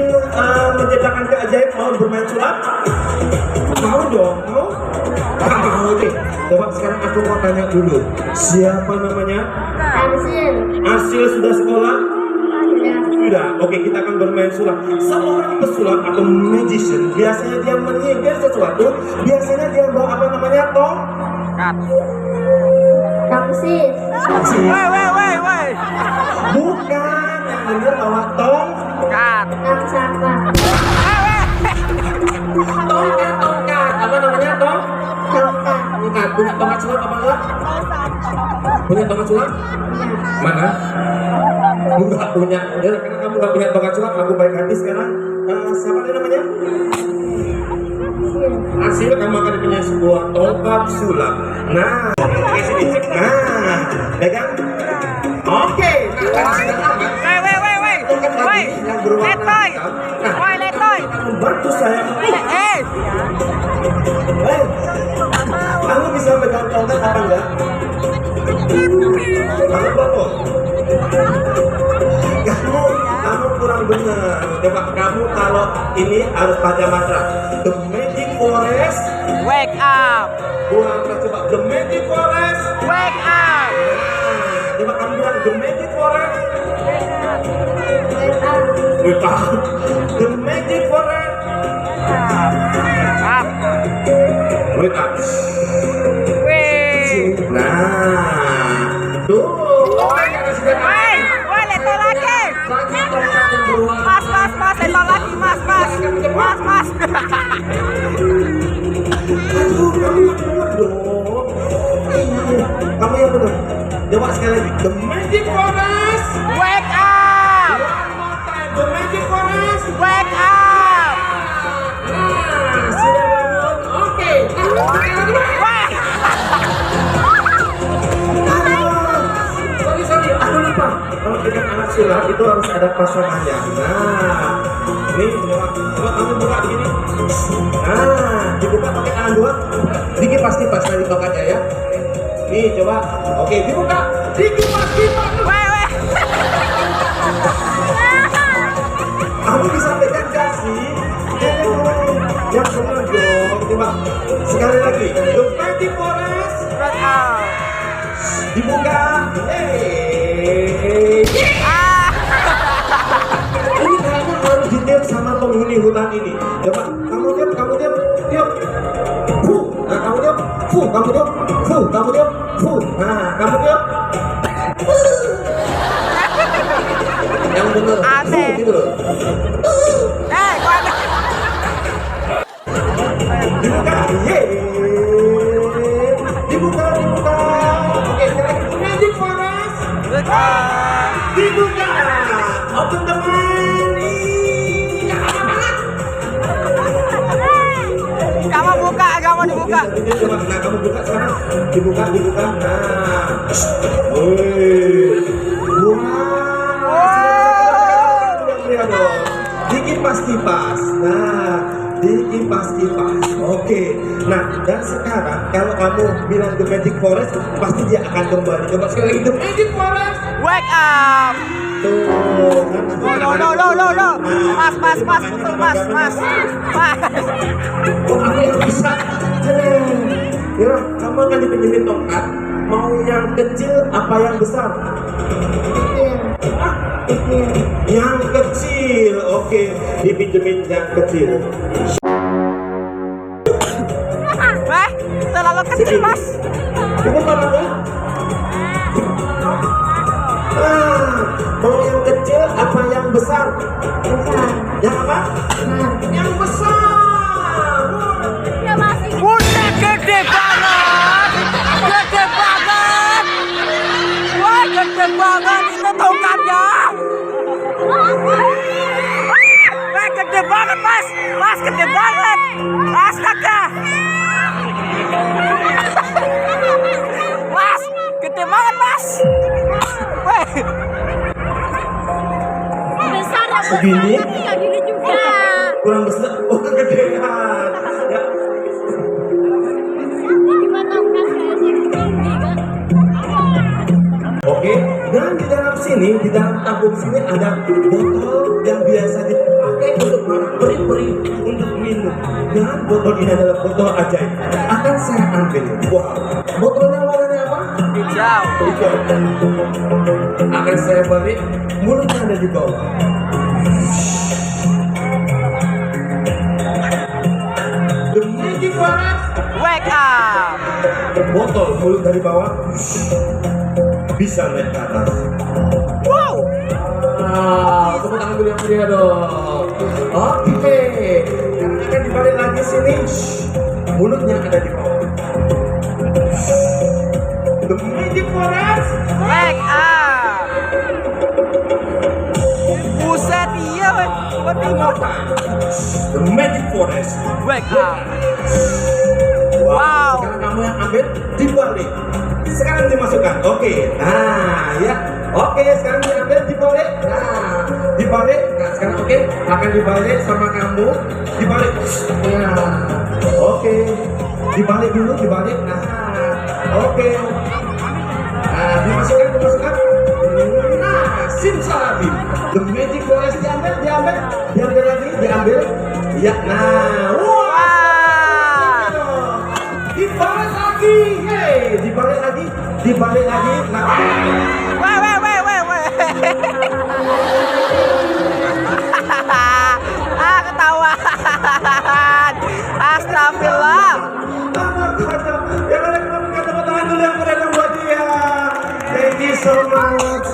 menciptakan keajaiban, mau bermain sulap? Mau dong, mau? Oke, coba sekarang aku mau tanya dulu. Siapa namanya? Arsil sudah sekolah? Sudah. Oke, kita akan bermain sulap. Seorang pesulap atau magician biasanya dia menyihir sesuatu. Biasanya dia bawa apa namanya? Tongsis. Woi. Bukan, yang benar bawa tongkat. Tongkat. Apa namanya? Tongkat. Punya tongkat sulap apa enggak? Punya tongkat sulap? Mana? Enggak punya. Ya, karena kamu enggak punya tongkat sulap, aku baik hati sekarang. Siapa namanya? Hasil kamu akan punya sebuah tongkat sulap. Nah, oke sini. Nah, pegang. Oke. Woi, letoy. Woi, letoy. Membantu saya. Kamu bisa pegang tongkat apa enggak? Kamu bapak. Kamu kurang benar. Coba kamu kalau ini harus baca mantra. The Magic Forest, Wake up. coba The Magic Forest, Wake up. coba kamu bilang The Magic Forest, wake up. The Magic Forest, Up. wake up. Wih. Nah, tuh. Woi, letoy lagi. Mas, letoy lagi, mas. Aduh, kamu yang benar dong. Kamu yang benar. Coba sekali lagi. The Magic Forest. Wake up. One more time. The Magic Forest. Wake up. Nah, sudah bangun. Oke. Wah. Sorry. Aku lupa. Kalau dengan anak sulap itu harus ada pasangannya. Nah, ini coba kamu buka begini. Nah, dibuka pakai tangan dua. Dikit pasti pas dari tongkatnya ya. Nih coba. Oke, dibuka. Dikit pasti pas. Weh. Kamu bisa pegang gak sih? Yang benar dong. Coba sekali lagi. The Magic Forest. Wake up. Dibuka. Ini kayaknya harus ditiup sama penghuni hutan ini. Coba kamu tiup. Nah kamu tiup. Kamu tiup. Nah kamu tiup. Yang benar. Aneh. Gitu loh. Gua ada. Dibuka. Dibuka. Oke, sekarang Magic Forest. Wake up. Dibuka. Open the money. Kamu buka, kamu dibuka. Nah, kamu buka sekarang. Dibuka. Nah. Wih. Wow. Dikipas kipas. Nah, dikipas kipas. Oke. Nah, dan sekarang kalau kamu bilang The Magic Forest, pasti dia akan kembali. Coba sekali lagi The Magic Forest. Wake up. Tuh. No. Mas, betul mas. Oh, aku yang bisa. Mira, kamu akan dipinjemin tongkat. Mau yang kecil apa yang besar? Yang kecil. Oke, dipinjemin yang kecil. Terlalu kecil mas. Bukan apa? Mau yang kecil apa yang besar? Besar. Yang apa? Yang besar. Ya masih. Buset, gede banget. Wah, gede banget itu tongkatnya. Wah, gede banget mas. Mas, gede banget. Astaga. Mas, gede banget mas. Wah. Besar ya, Segini? tapi nggak gini juga. Kurang besar. Oh, kegedean. Ya. Gimana ukas kayak segini kan? Oke, dan di dalam sini, di dalam tabung sini ada botol yang biasa dipakai untuk peri-peri untuk minum. Dan botol ini adalah botol ajaib. Akan saya ambil. Wow, botolnya warnanya apa? Hijau. Hijau. Akan saya balik, mulutnya ada di bawah. The Magic Forest. Wake up. Botol mulut dari bawah bisa naik ke atas. Wow. Tepuk tangan dulu yang mulia dong. Oke, sekarang akan dibalik lagi sini. Mulutnya ada di bawah. The Magic Forest. Wake up. Buset iya, weh. Gua One bingung. more time. The Magic Forest. Wake up. Wow. Sekarang kamu yang ambil dibalik. Sekarang dimasukkan. Oke. Nah, ya. Oke, sekarang diambil dibalik. Nah, dibalik. Nah, sekarang oke. Akan dibalik sama kamu. Dibalik. Nah. Oke. Dibalik dulu, dibalik. Nah. Oke. Nah, dimasukkan. Nah, simsalabim. The Magic Forest diambil lagi, diambil. Ya, nah, wah. Dibalik lagi, dibalik lagi. Nah, Weh. Ketahuan. Astagfirullah. Thank you so much.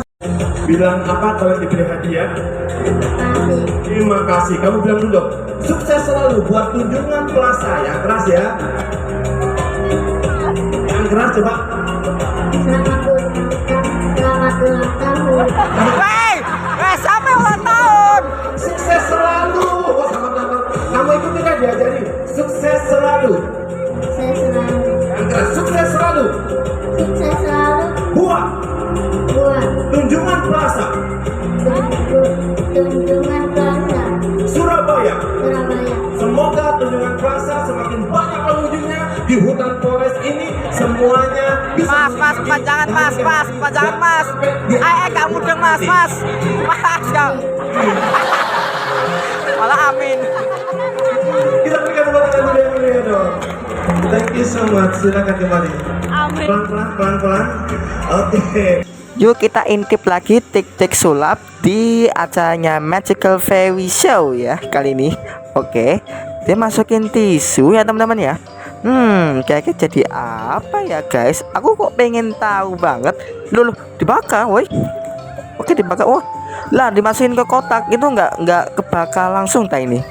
Bilang apa kalau diberi hadiah? Terima kasih. Kamu bilang dulu dong. Sukses selalu buat kunjungan Plaza. Yang keras ya. Yang keras coba. Selamat ulang tahun. Weh, sampai ulang tahun. Sukses selalu. Oh, selamat ulang tahun. Kamu ikuti kan diajari. Sukses selalu. Saya selalu. Yang keras. Sukses selalu. Sukses selalu. Buat Buat Tunjungan Plaza Tunjungan Plaza Surabaya. Surabaya. Semoga Tunjungan Plaza semakin banyak pengunjungnya di hutan forest ini. Semuanya bisa Mas, jangan mas. Gak mudeng mas. Gak. Malah amin. Kita berikan tepuk tangan dulu yang mulia dong. Thank you so much. Silakan kembali. Amin. Pelan-pelan. Oke. Yuk kita intip lagi tik-tik sulap di acaranya Magical Fairy Show ya kali ini. Oke, dia masukin tisu ya teman-teman ya. Kayaknya jadi apa ya guys? Aku kok pengen tahu banget. Loh, dibakar, woi. Oke, dibakar. Wah, lah dimasukin ke kotak itu nggak kebakar langsung tak ini.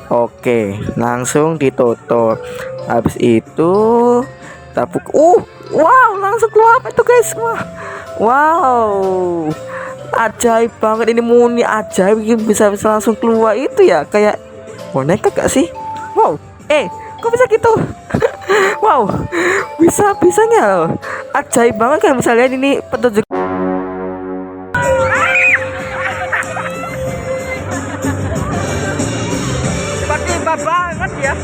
Oke, langsung ditutup. Habis itu kita buka. Wow, langsung keluar apa itu guys? Wow, ajaib banget ini, murni ajaib, bisa langsung keluar itu ya, kayak boneka gak sih? Wow, kok bisa gitu? Wow, bisanya loh, ajaib banget kan. Misalnya ini petunjuk. Tiba-tiba banget ya.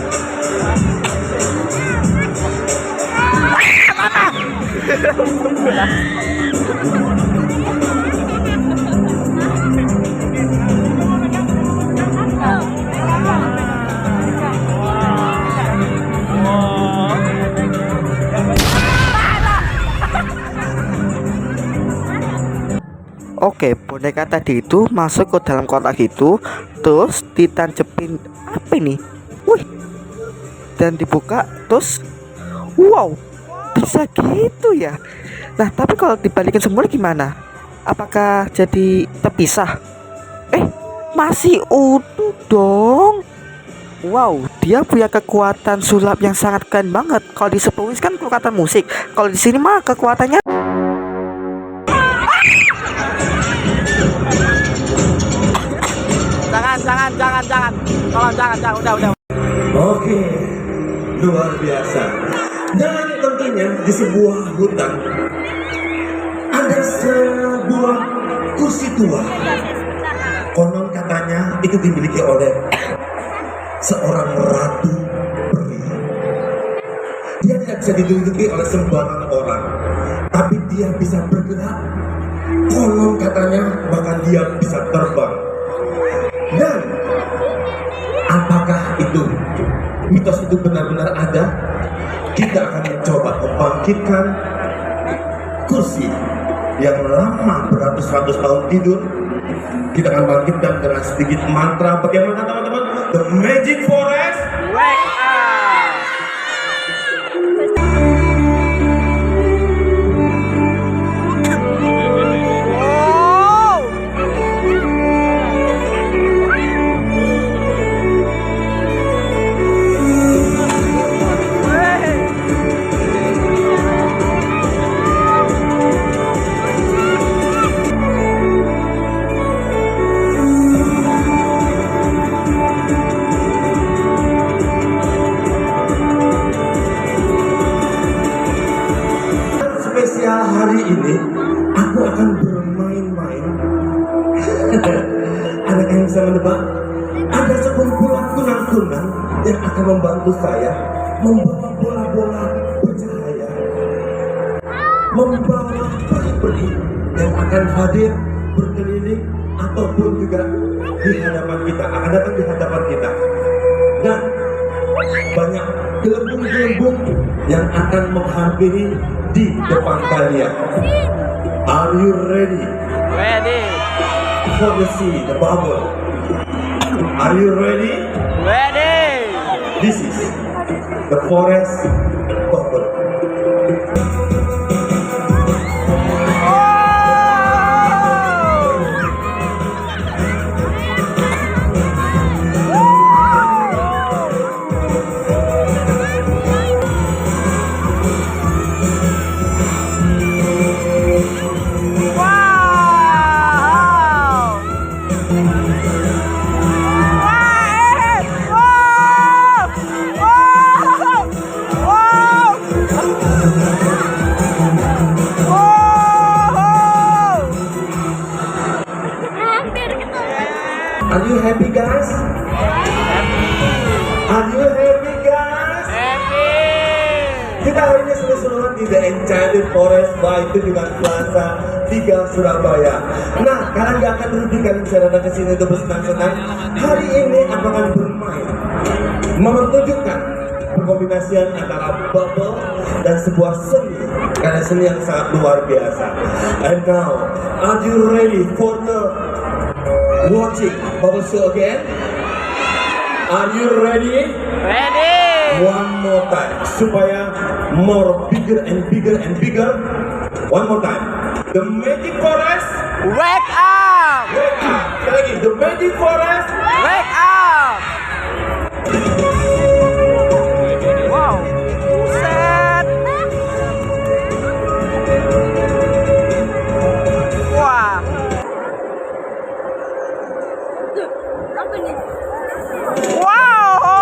Oke, boneka tadi itu masuk ke dalam kotak itu, terus ditancepin apa ini? Wih, dan dibuka, terus wow, bisa gitu ya. Nah, tapi kalau dibalikin semua gimana? Apakah jadi terpisah? Masih utuh dong. Wow, dia punya kekuatan sulap yang sangat keren banget. Kalau di Sepowis kan kekuatan musik, kalau di sini mah kekuatannya. Jangan. Tolong jangan, udah. Oke, luar biasa. Dan tentunya di sebuah hutan ada sebuah kursi tua. Konon katanya itu dimiliki oleh seorang ratu peri. Dia tidak bisa diduduki oleh sembarang orang, tapi dia bisa bergerak. Konon katanya bahkan dia bisa terbang. Dan apakah itu mitos itu benar-benar ada? Kita akan mencoba membangkitkan kursi yang lama beratus-ratus tahun tidur. Kita akan bangkitkan dengan sedikit mantra. Bagaimana teman-teman? The Magic Forest Wake up. akunan yang akan membantu saya membawa bola-bola bercahaya, membawa peri-peri yang akan hadir berkeliling ataupun juga di hadapan kita, akan datang di hadapan kita. Dan banyak gelembung-gelembung yang akan menghampiri di depan kalian. Are you ready? Ready. For the sea, the bubble. Are you ready? Ready. This is the forest bubble. Are you happy, guys? Are you happy, guys? Kita hari ini seru-seruan di The Enchanted Forest by Tunjungan Plaza 3 Surabaya. Nah, kalian gak akan rugikan bisa datang ke sini untuk bersenang-senang. Hari ini aku akan bermain, mempertunjukkan perkombinasian antara bubble dan sebuah seni, karena seni yang sangat luar biasa. And now, are you ready for the watching bubble show again? Are you ready? Ready. One more time, supaya more bigger and bigger and bigger. One more time. The Magic Forest. Wake up. Wake up. Sekali lagi. The Magic Forest. Wake up. Wow. Set. Wah. Wow.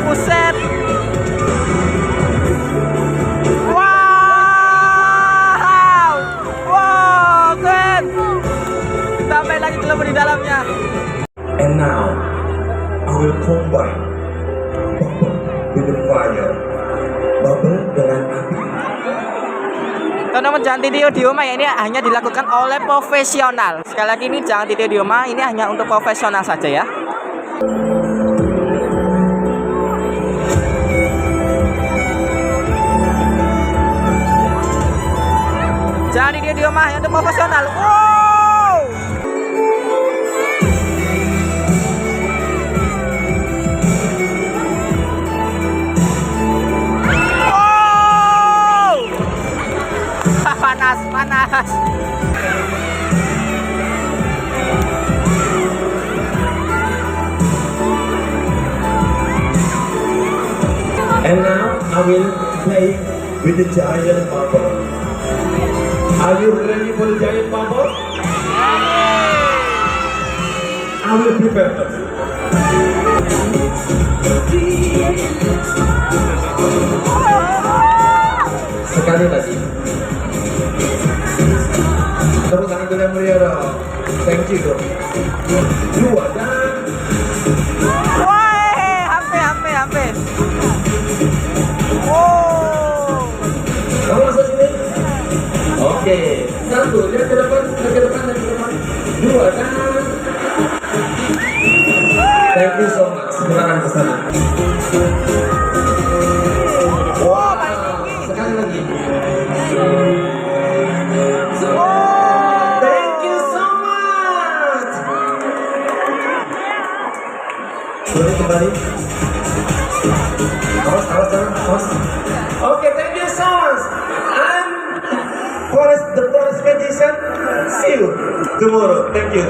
Buset. Wow. Wow, keren. Sampai lagi belum di dalamnya. And now, I will combine bubble with the fire. Bubble dengan api. Teman-teman, jangan tidur di rumah ya, ini hanya dilakukan oleh profesional. Sekali lagi, ini jangan tidur di rumah, ini hanya untuk profesional saja ya. Jangan tidur di rumah, hanya untuk profesional. Wow. Panas. And now I will play with the giant bubble. Are you ready for the giant bubble? I will prepare first. Sekali lagi. Tepuk tangan dengan meriah dong. Thank you dong. Dua dan Hampir. Wow. kamu masuk sini. Oke. Satu, lihat ke depan, dan ke depan. Dua dan thank you so much. Silakan ke sana. Wow. Sekali lagi. Thank you so much. Boleh kembali. Awas. Okay, thank you so much. I'm the Forest Magician. See you tomorrow. Thank you.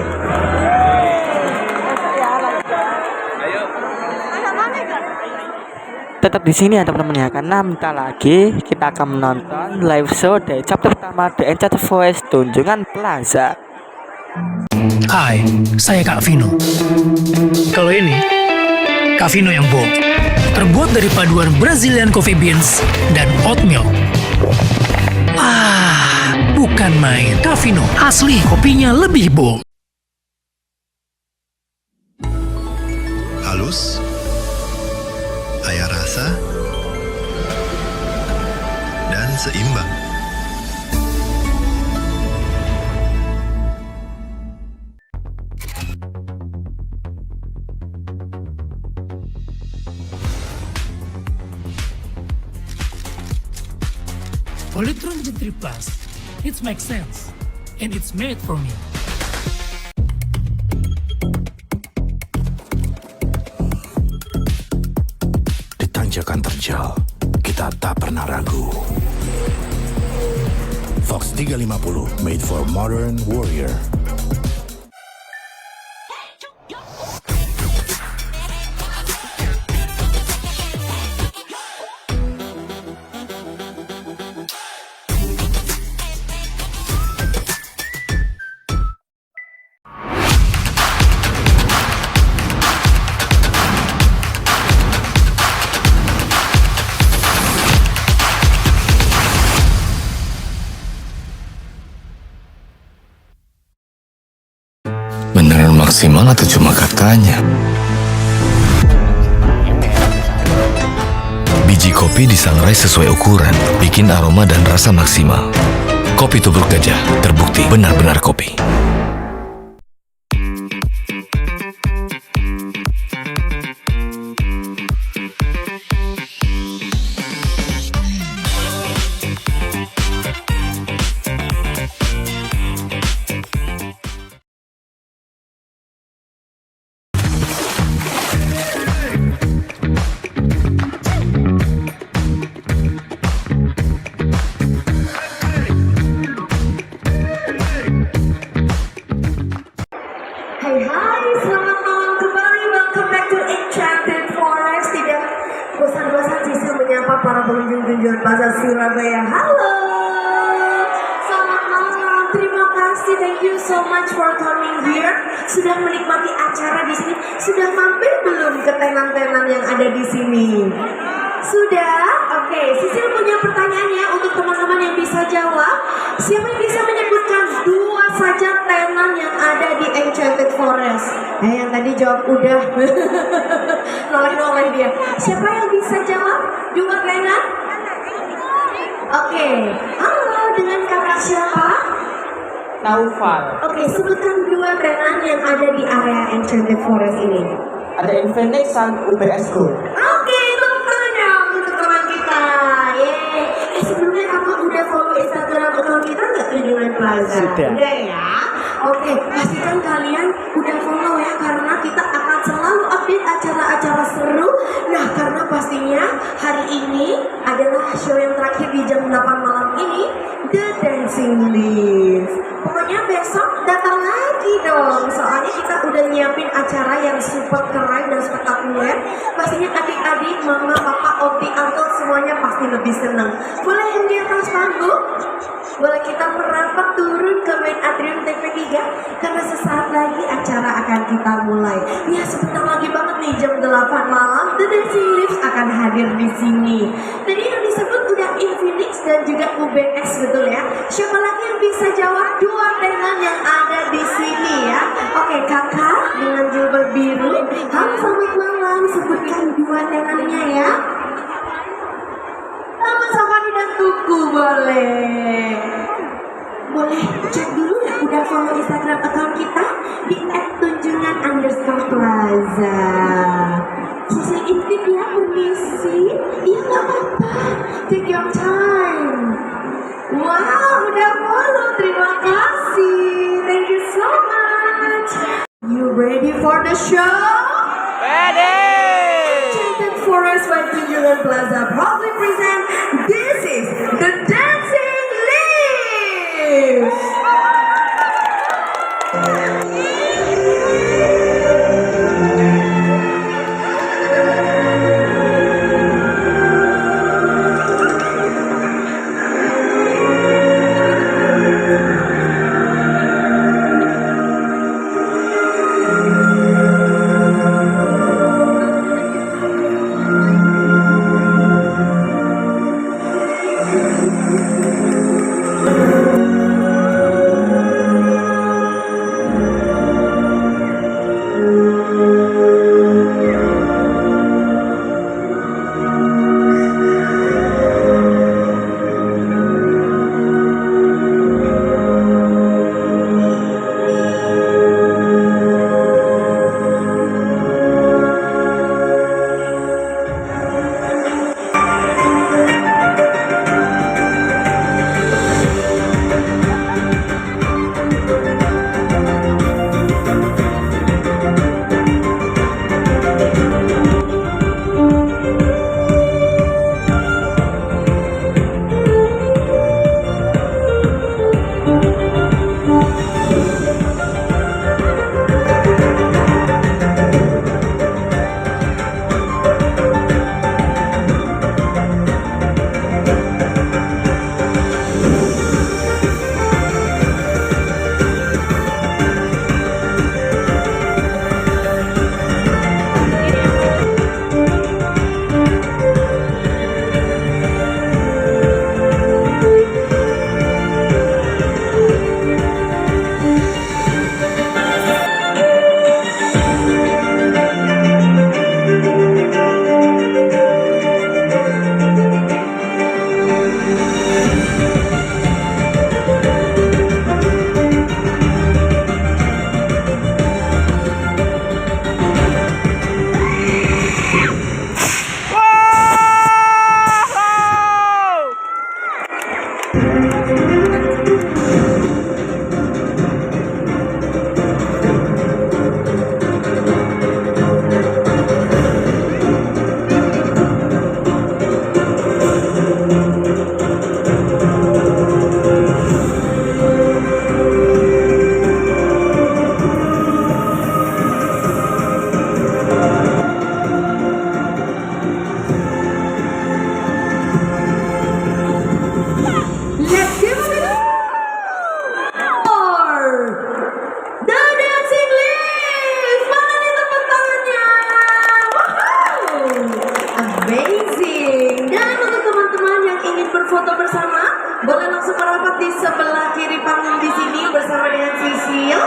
Tetap di sini ya teman-teman ya, karena bentar lagi kita akan menonton live show dari chapter pertama The Enchanted Forest Tunjungan Plaza. Hai, saya Kak Vino. Kalau ini Kak Vino yang bohong. terbuat dari paduan Brazilian coffee beans dan oat milk. Bukan main. Cafino, asli kopinya lebih bold. Halus, kaya rasa, dan seimbang. Polytron G3 Plus. It makes sense. And it's made for me. Di tanjakan terjal, kita tak pernah ragu. Fox 350 made for modern warrior. Beneran maksimal atau cuma katanya? Biji kopi disangrai sesuai ukuran, bikin aroma dan rasa maksimal. Kopi Tubruk Gajah, terbukti benar-benar kopi. Hai, selamat malam kembali. Welcome back to Enchanted Forest. Tidak bosan-bosan Sisil menyapa para pengunjung Tunjungan Plaza Surabaya. Halo, selamat malam. Terima kasih. Thank you so much for coming here. Sudah menikmati acara di sini. Sudah mampir belum ke tenan-tenan yang ada di sini? Sudah? Oke, Sisil punya pertanyaannya untuk teman-teman yang bisa jawab. Siapa yang bisa menyebutkan dua saja tenan yang ada di Enchanted Forest? Yang tadi jawab udah. Noleh-noleh dia. Siapa yang bisa jawab dua tenan? Oke. Halo, dengan kakak siapa? Naufal. Oke, sebutkan dua tenan yang ada di area Enchanted Forest ini. Ada Infinix dan UBS School. Oke, tentunya untuk teman kita. Yeay. Sebelumnya kamu udah follow Instagram account kita nggak, Tunjungan Plaza? Sudah. Udah ya? Oke, pastikan kalian udah follow ya, karena kita akan selalu update acara-acara seru. Nah, karena pastinya hari ini adalah show yang terakhir di jam 8 malam ini, The Dancing Leaf. Pokoknya besok datang lagi dong, soalnya kita udah nyiapin acara yang super keren dan spektakuler. Pastinya adik-adik, mama, papa, opi, uncle semuanya pasti lebih seneng. Boleh yang di atas panggung? Boleh kita merapat turun ke main atrium TV3, karena sesaat lagi acara akan kita mulai. Ya, sebentar lagi banget nih, jam 8 malam The Dancing Leaves akan hadir di sini. Tadi yang disebut udah Infinix dan juga UBS, betul ya? Siapa lagi yang bisa jawab dua tenan yang ada di sini ya? Oke, kakak dengan jilbab biru. Halo, selamat malam. Sebutkan dua tenannya ya. Nama Safari dan Tuku boleh. Boleh cek dulu ya, udah follow Instagram account kita di @tunjungan_plaza. Sisil intip ya, permisi. Iya, nggak apa-apa. Take your time. Wow, udah follow. Terima kasih. Thank you so much. You ready for the show? Ready! Enchanted Forest by Tunjungan Plaza proudly present, this is The Dancing Leaves. foto bersama? Boleh langsung merapat di sebelah kiri panggung di sini bersama dengan Sisil.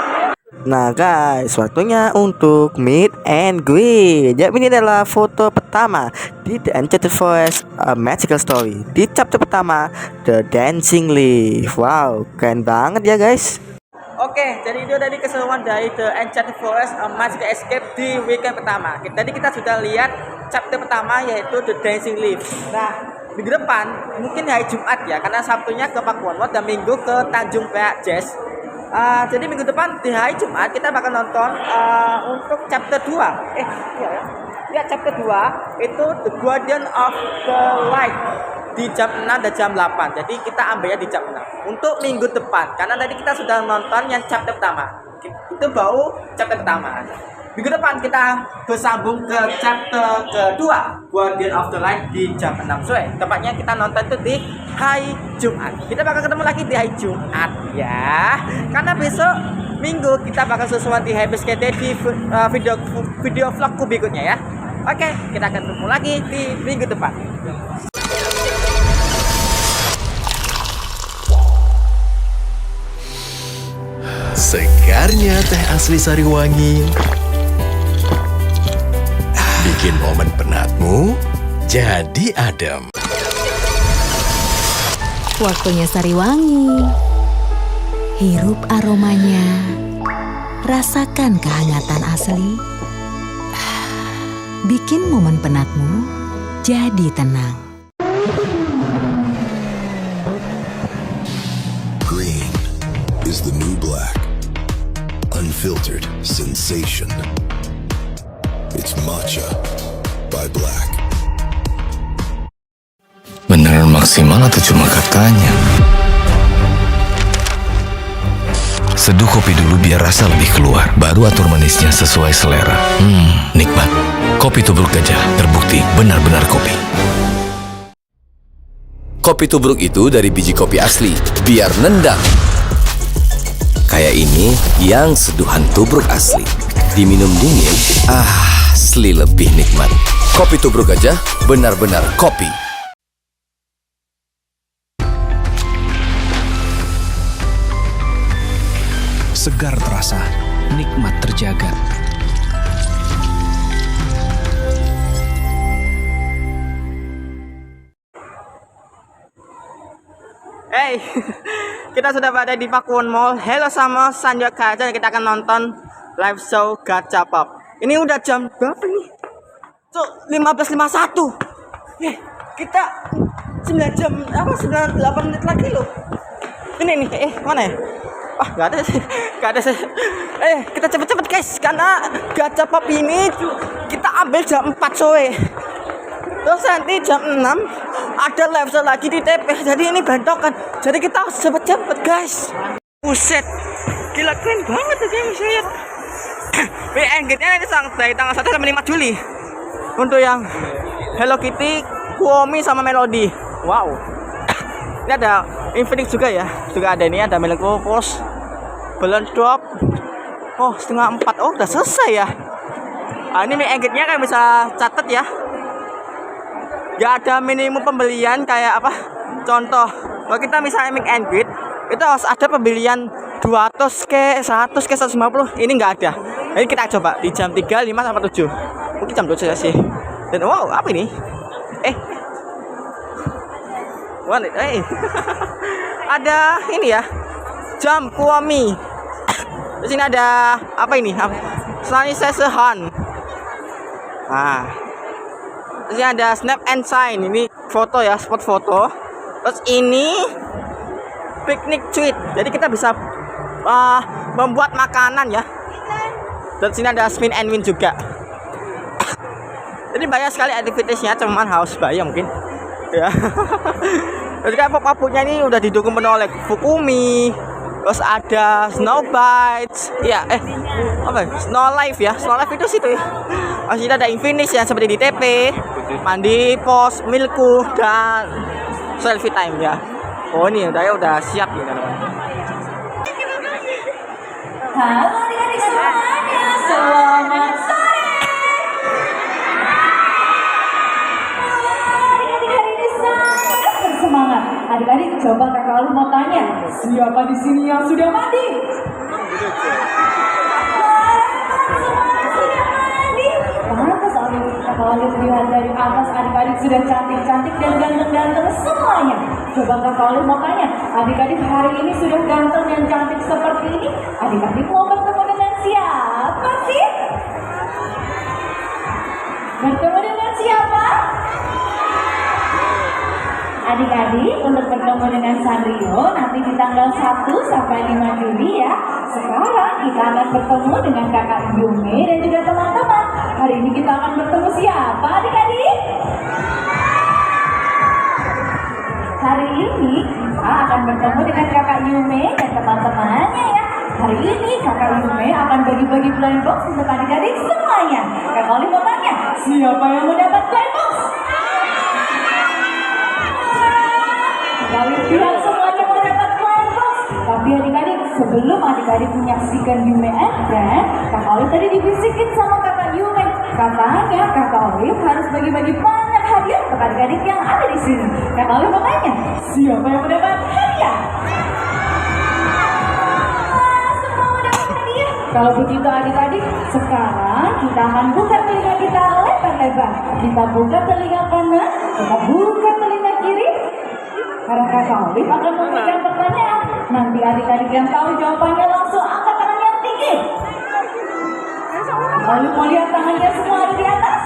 Nah guys, waktunya untuk meet and greet. Jadi ini adalah foto pertama di The Enchanted Forest A Magical Story di chapter pertama The Dancing Leaf. Wow, keren banget ya guys. Oke, jadi itu tadi keseruan dari The Enchanted Forest A Magical Escape di weekend pertama. Tadi kita sudah lihat chapter pertama yaitu The Dancing Leaf. Nah, minggu depan mungkin hari Jumat ya, karena Sabtunya ke Pakuwon World dan Minggu ke Tanjung Priok Jazz. Jadi minggu depan di hari Jumat kita bakal nonton untuk chapter 2. Chapter 2 itu The Guardian of the Light di jam 6 dan jam 8. Jadi kita ambilnya di jam 6 untuk minggu depan, karena tadi kita sudah nonton yang chapter pertama. Itu baru chapter pertama. Minggu depan kita bersambung ke chapter kedua Guardian of the Light di jam 6 sore. Tepatnya kita nonton itu di hari Jumat. Kita bakal ketemu lagi di hari Jumat ya. Karena besok Minggu kita bakal sesuai di HBSKT di video vlogku berikutnya ya. Oke, kita akan ketemu lagi di minggu depan. Segarnya teh asli Sariwangi bikin momen penatmu jadi adem. Waktunya Sariwangi. Hirup aromanya. Rasakan kehangatan asli. Bikin momen penatmu jadi tenang. Green is the new black. Unfiltered sensation. It's matcha by Black. Beneran maksimal atau cuma katanya? Seduh kopi dulu biar rasa lebih keluar. Baru atur manisnya sesuai selera. Nikmat. Kopi Tubruk Gajah terbukti benar-benar kopi. Kopi tubruk itu dari biji kopi asli, biar nendang. Kayak ini yang seduhan tubruk asli. Diminum dingin, asli lebih nikmat. Kopi Tubruk Gajah benar-benar kopi. Segar terasa, nikmat terjaga. Hey, kita sudah berada di Pakuwon Mall. Hello sama Sanjok Kaja. Kita akan nonton live show Gacha Pop. Ini udah jam berapa nih? 15.51. Kita 9 jam 8 menit lagi loh. Ini nih, mana ya? Gak ada sih. Kita cepet-cepet guys, karena Gacha Pop ini kita ambil jam 4 sore. Terus nanti jam 6 ada live show lagi di TP. Jadi ini bentrokan. Jadi kita harus cepet-cepet guys. Buset, gila keren banget ya guys. Engage-nya ini dari tanggal 1 sampai 5 Juli. Untuk yang Hello Kitty, Kuomi sama Melody. Wow. Ini ada Infinix juga ya. Juga ada ini, ada Meleko Post, Balloon Drop. Oh, 3:30. Oh, udah selesai ya. Ini engage-nya kayak bisa catat ya. Gak ada minimum pembelian kayak apa? Contoh, kalau kita misalnya make and greet, itu harus ada pembelian 200k, 100k, 150. Ini nggak ada. Ini kita coba di jam 3, 5 sampai 7. Mungkin jam 2 saja sih. Dan wow, apa ini? Ada ini ya. Jam Kuomi. Di sini ada apa ini? Sunny Sesehan. Di sini ada Snap and Shine. Ini foto ya, spot foto. Terus ini picnic treat. Jadi kita bisa membuat makanan ya. Dan sini ada spin and win juga. Jadi banyak sekali aktivitasnya, cuman harus bayar mungkin. Ya. Terus kan pop-up-nya ini udah didukung penuh oleh Fukumi. Terus ada Snow Bites. Ya, Snow Life ya. Snow Life itu situ ya. Masih ada Infinix yang seperti di TP, Mandi Pos, Milku, dan Selfie Time ya. Oh ini udah siap ya teman-teman. Halo adik-adik semuanya, selamat sore. Adik-adik hari ini sangat bersemangat. Adik-adik, coba Kakak Alif mau tanya, siapa di sini yang sudah mati? Pantas Kakak Alif lihat dari atas, adik-adik sudah cantik-cantik dan ganteng-ganteng semuanya. Coba Kakak Alif mau tanya, adik-adik hari ini sudah ganteng dan cantik seperti ini, adik-adik mau bertemu dengan siapa sih? Bertemu dengan siapa? Adik-adik, untuk bertemu dengan Sanrio nanti di tanggal 1 sampai 5 Juli ya. Sekarang kita akan bertemu dengan Kakak Yume dan juga teman-teman. Hari ini kita akan bertemu siapa adik-adik? Hari ini kita akan bertemu dengan Kakak Yume dan teman-temannya ya. Hari ini Kakak Yume akan bagi-bagi blind box untuk adik-adik semuanya. Kakak Oli mau tanya, siapa yang mau dapat blind box? Kalian bilang semuanya mau dapat blind box. Tapi adik-adik, sebelum adik-adik menyaksikan Yume and Friend, Kakak Oli tadi dibisikin sama Kakak Yume. Katanya Kakak Oli harus bagi-bagi banyak hadiah untuk adik-adik yang ada di sini. Kakak Oli mau tanya, siapa yang mau dapat hadiah? Kalau begitu adik-adik, sekarang kita akan buka telinga kita lebar-lebar. Kita buka telinga kanan, kita buka telinga kiri. Karena Kakak Alif akan memberikan pertanyaan. Nanti adik-adik yang tahu jawabannya langsung angkat tangan yang tinggi. Lalu mau lihat tangannya semua ada di atas?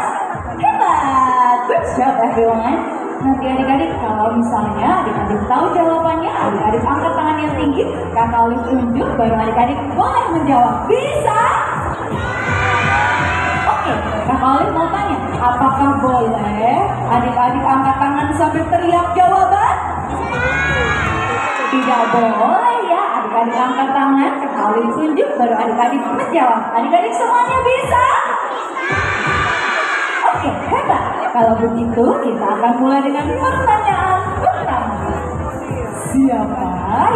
Hebat! Good job everyone. Nanti adik-adik, kalau misalnya adik-adik tahu jawabannya, adik-adik angkat tangan yang tinggi, Kakak Alif tunjuk, baru adik-adik boleh menjawab. Bisa? Oke, Kakak Alif mau tanya, apakah boleh adik-adik angkat tangan sambil teriak jawaban? Tidak boleh ya, adik-adik angkat tangan, Kakak Alif tunjuk, baru adik-adik menjawab. Adik-adik semuanya bisa? Oke, hebat. Kalau begitu, kita akan mulai dengan pertanyaan pertama. Siapa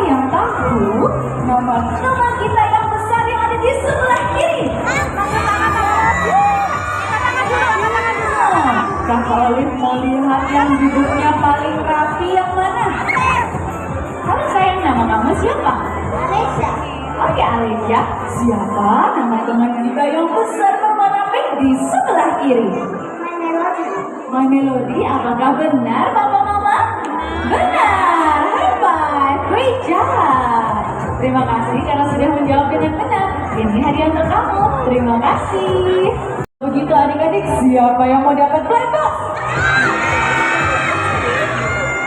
yang tahu nomor teman kita yang besar yang ada di sebelah kiri? Kakak Alif mau lihat yang duduknya paling rapi yang mana? Halo sayang, nama kamu siapa? Alesya. Oke Alesya, siapa nama teman kita yang besar berwarna pink di sebelah kiri? My Melody, apakah benar Papa Mama? Benar, hebat, great job. Terima kasih karena sudah menjawab dengan benar. Ini hadiah untuk kamu, terima kasih. Begitu adik-adik, siapa yang mau dapat blind box?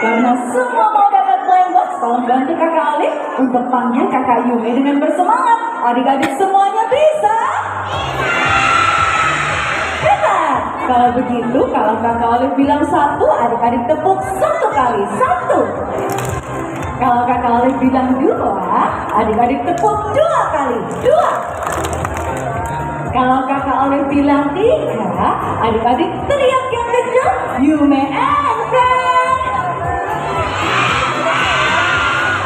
Karena semua mau dapat blind box, tolong bantu Kakak Alif untuk panggil Kakak Yume dengan bersemangat. Adik-adik semuanya bisa? Hebat! Kalau begitu, kalau Kakak Alif bilang 1, adik-adik tepuk 1 kali. 1. Kalau Kakak Alif bilang 2, adik-adik tepuk 2 kali. 2. Kalau Kakak Alif bilang 3, adik-adik teriak yang kencang, Yume and Friend.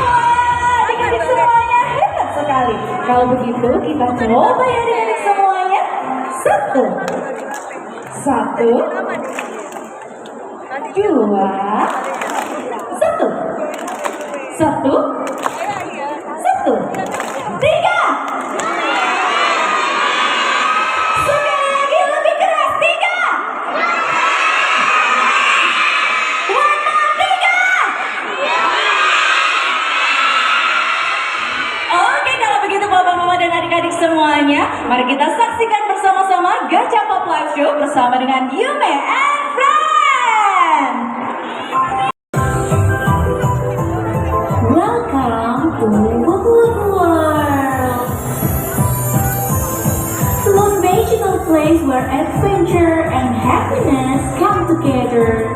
Wah, adik-adik semuanya hebat sekali. Kalau begitu, kita coba ya adik-adik semuanya. 1, 2, 1, 1, 1, 3. Sekali lagi lebih keras, 3. One more, 3. Oke, kalau begitu Bapak Mama dan adik-adik semuanya, mari kita saksikan bersama-sama Gacha Pop Live Show bersama dengan Yume and Friend. Welcome to Wood World, the most magical place where adventure and happiness come together.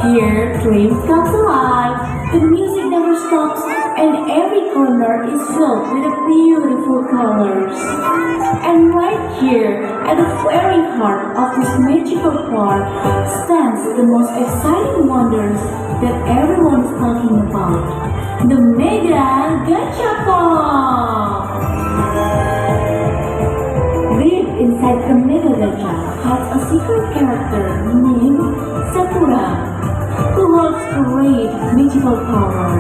Here, dreams come alive, the music never stops, and every corner is filled with beautiful colors. And right here, at the very heart of this magical park, stands the most exciting wonders that everyone is talking about, the Mega Gachapon! Live inside the Mega Gacha has a secret character named Sakura, who holds great magical power.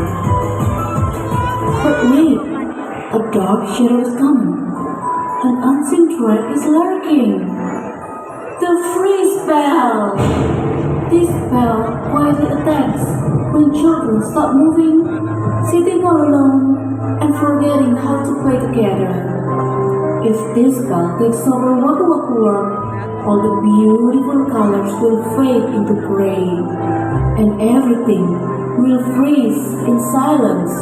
But wait, a dark shadow is coming. An unseen threat is lurking. The freeze spell! This spell quietly attacks when children stop moving, sitting all alone, and forgetting how to play together. If this spell takes over Waku Waku World, all the beautiful colors will fade into gray, and everything will freeze in silence.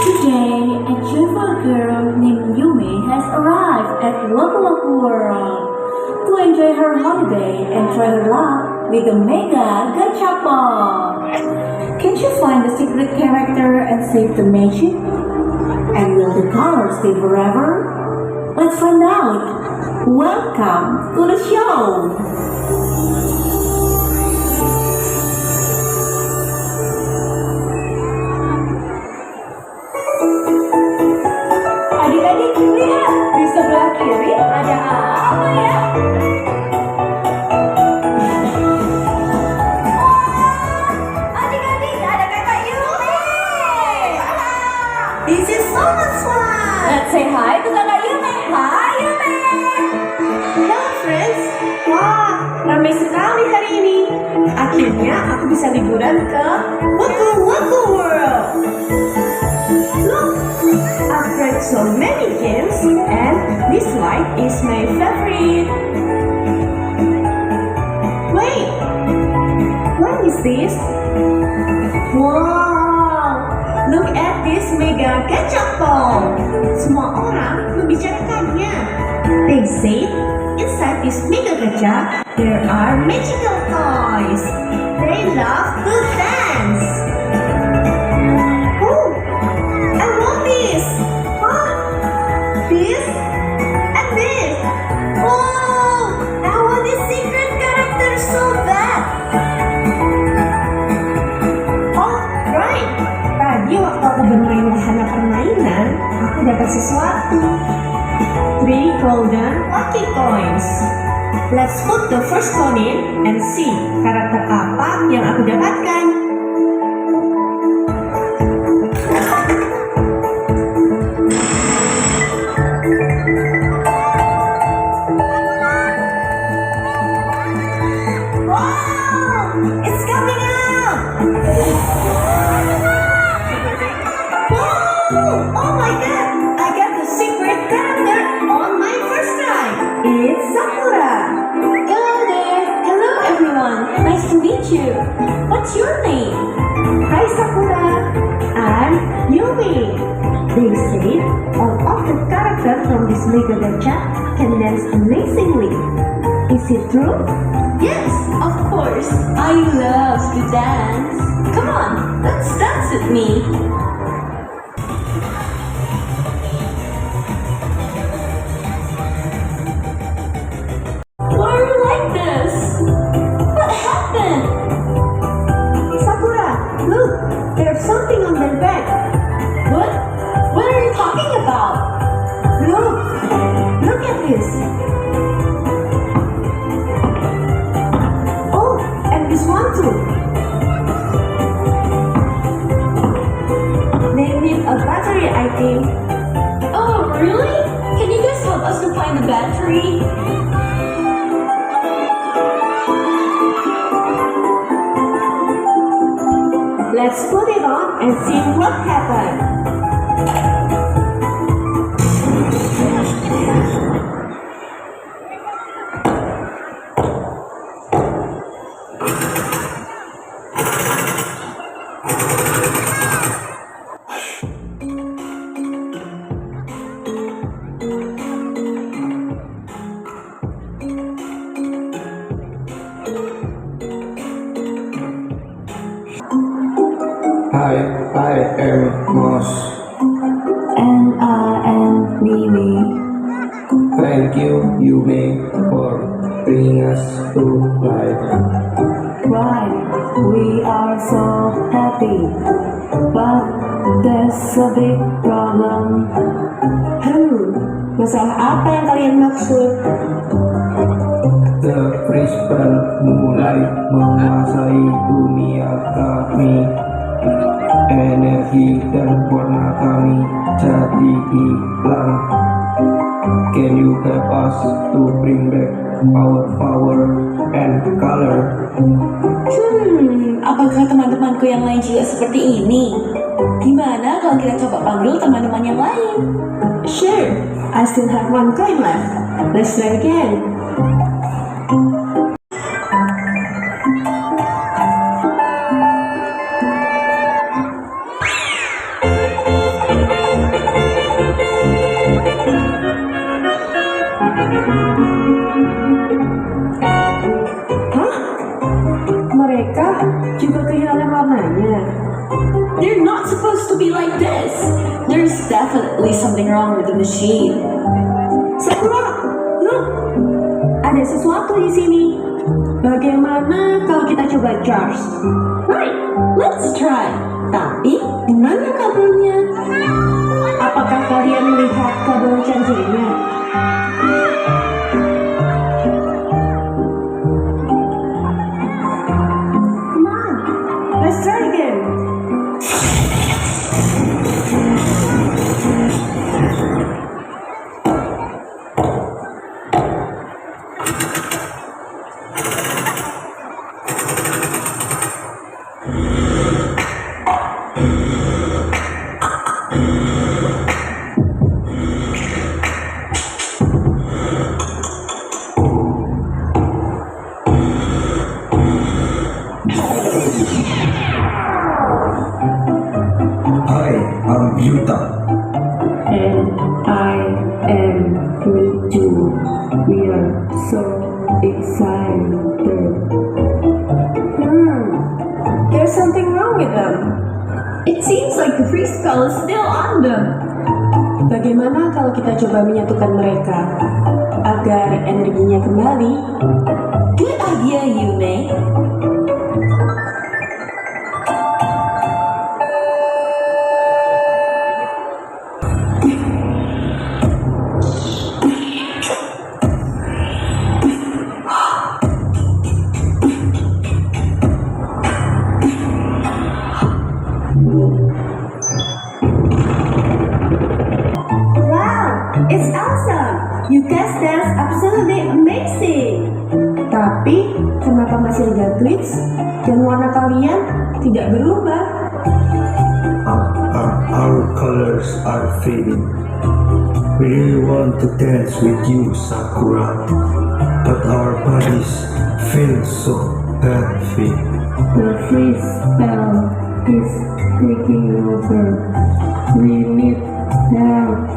Today, a cheerful girl named Yumi has arrived at Waku Waku World to enjoy her holiday and try her luck with the Mega Gachapon. Can she find the secret character and save the magic? And will the colors stay forever? Let's find out. Welcome to the show. Adik-adik, lihat di sebelah kiri ada apa ya? Adik-adik, ada kakak Yumi. This is so much fun. Let's say hi to kakak Yumi. Hi Yumi. Hello friends. Wah, ramai sekali hari ini. Akhirnya aku bisa liburan ke Waku Waku World. Look, I've played so many games and this slide is my favorite. Wait, what is this? Wow, look at this Mega Gachapon. Semua orang membicarakannya. They say inside this Mega Gacha there are magical toys. They love to dance. Oh, I want this. Huh? This and this. Oh, I want this secret character so bad. Oh, right. Tadi waktu aku bermain wahana permainan, aku dapat sesuatu. 3 golden lucky coins. Let's put the first coin in and see karakter apa yang aku dapatkan. Wow! It's coming out! Wow! Oh my god! I got the secret character on my first try! It's Sakura! Hello there! Hello everyone! Nice to meet you! What's your name? Hi Sakura! I'm Yumi! They say all of the characters from this Mega Gacha can dance amazingly. Is it true? Yes, of course. I love to dance. Come on, let's dance with me. Why are you like this? What happened? Sakura, look, there's something on their back. What? What are you talking about? Look at this. Oh, and this one too. They need a battery, I think. Oh, really? Can you guys help us to find the battery? Let's put it on and see what happens. Hi, I am Mos. And I am Mimi. Thank you, Yumi, for bringing us to life. Right, we are so happy. But there's a big problem. Masalah apa yang kalian maksud? The spell mulai menguasai dunia kami. Energi dan warna kami jadi hilang. Can you help us to bring back our power and color? Apakah teman-temanku yang lain juga seperti ini? Gimana kalau kita coba panggil teman-teman yang lain? Sure, I still have one coin left. Let's try again. Mereka juga kehilangan warnanya. They're not supposed to be like this. There's definitely something wrong with the machine. Sakura, look, ada sesuatu di sini. Bagaimana kalau kita coba charge? Right, let's try. Tapi di mana kabelnya? Apakah kalian melihat kabel chargernya? Let's try again. Hi, I'm Yuta. And I am Ritu. We are so excited. There's something wrong with them. It seems like the free spell is still on them. Bagaimana kalau kita coba menyatukan mereka agar energinya kembali? Good idea, Yume. It's awesome! You guys dance absolutely amazing! Tapi, kenapa masih ada glitch? Dan warna kalian tidak berubah? Our colors are fading. We really want to dance with you, Sakura. But our bodies feel so heavy. The freeze spell is taking over. We need help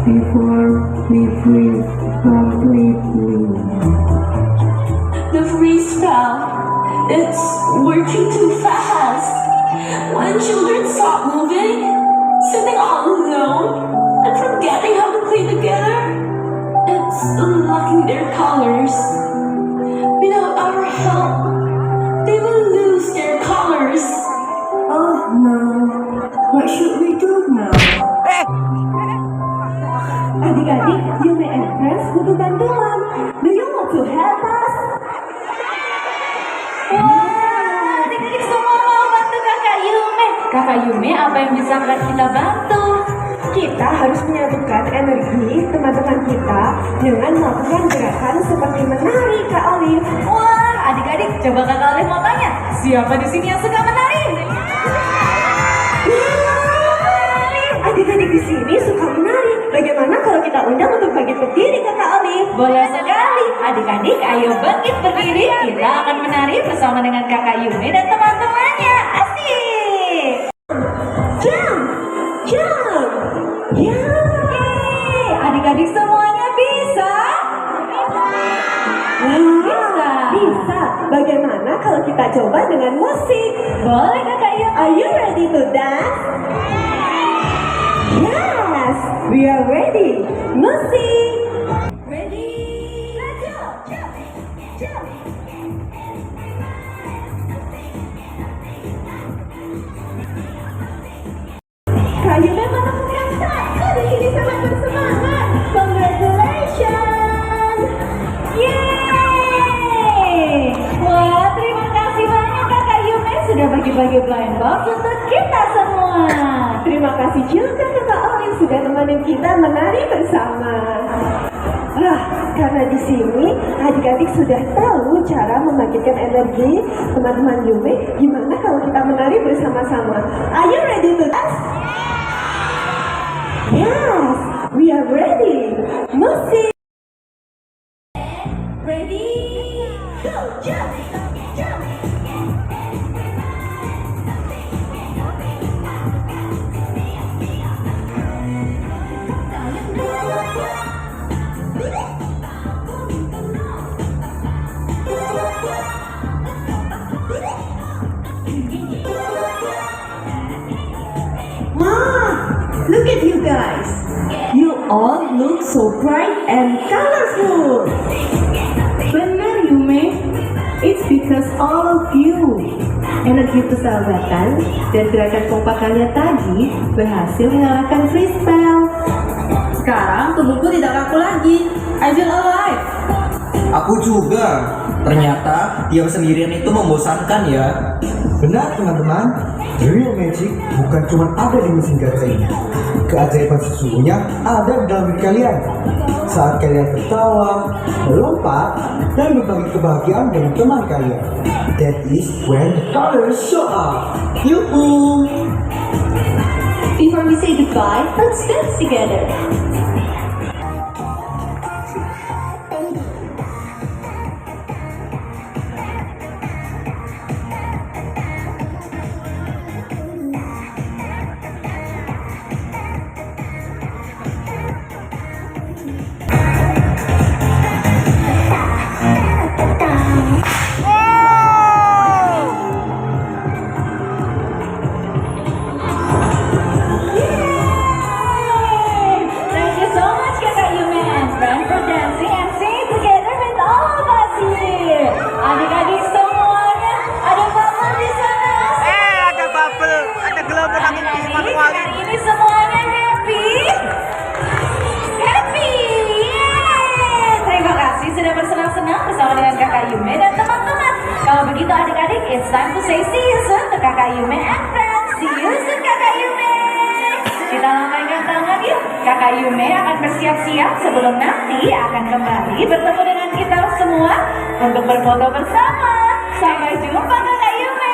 before we freeze completely. The freeze spell, it's working too fast. When children stop moving, sitting all alone, and forgetting how to play together, it's unlocking their colors. Without our help, they will lose their colors. Oh no, what should we do now? Adik-adik, Yume and friends butuh bantuan. Do you want to help us? Wah, adik-adik semua mau bantu kakak Yume. Kakak Yume, apa yang bisa kita bantu? Kita harus menyatukan energi teman-teman kita dengan melakukan gerakan seperti menari, Kak Olive. Wah, adik-adik, coba Kak Olive mau tanya, siapa di sini yang suka menari? Adik-adik di sini suka menari. Bagaimana kalau kita undang untuk bangkit berdiri, Kakak Olive? Boleh sekali. Adik-adik, ayo bangkit berdiri. Kita akan menari bersama dengan Kakak Yume dan teman-temannya. Asik. Jump, jump. Yeay. Adik-adik semuanya bisa? Bisa. Bisa. Bagaimana kalau kita coba dengan musik? Boleh, Kakak Yume. Are you ready to dance? Yes, we are ready. Musik. Ready? Jump, jump, jump. Kalian memang menemukan satu di sini sangat bersemangat. Congratulations. Yeay. box untuk kita semua. Terima kasih juga Kakak Olin sudah temenin kita menari bersama. Karena di sini adik-adik sudah tahu cara membangkitkan energi teman-teman Yume. Gimana kalau kita menari bersama-sama? Are you ready to dance? Yes, we are ready. Musik. Ready? Go, jump, jump. Look at you guys. You all look so bright and colorful. Benar Yume, it's because all of you. Energi persahabatan dan gerakan kompak kalian tadi berhasil mengalahkan freestyle. Sekarang tubuhku tidak kaku lagi. I feel alive. Aku juga. Ternyata diam sendirian itu membosankan ya. Benar teman-teman, the real magic bukan cuma ada di mesin gajah ini. Keajaiban sesungguhnya ada di dalam diri kalian. Saat kalian tertawa, melompat, dan berbagi kebahagiaan dengan teman kalian. That is when the colors show up. Yuhu! Before we say goodbye, let's dance together. Ini semuanya happy. Terima kasih sudah bersenang-senang bersama dengan Kakak Yume dan teman-teman. Kalau begitu adik-adik, it's time to say see you soon to Kakak Yume and friends. See you soon Kakak Yume. Kita lambaikan tangan yuk. Kakak Yume akan bersiap-siap sebelum nanti akan kembali bertemu dengan kita semua untuk berfoto bersama. Sampai jumpa Kakak Yume.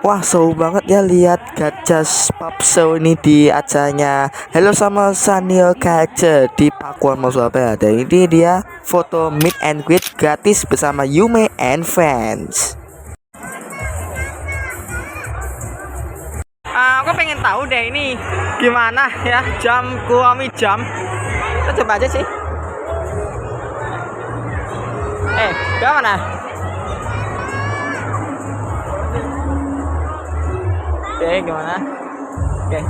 Wah, seru banget ya lihat Gajas Pop Show ini di acaranya Hello sama Sanyo Culture di Pakuan Surabaya. Dan ini dia foto meet and greet gratis bersama Yume and friends. Aku pengen tahu deh ini gimana ya jam Kuromi jam. Kita coba aja sih. Gimana? Oke, gimana? Oke.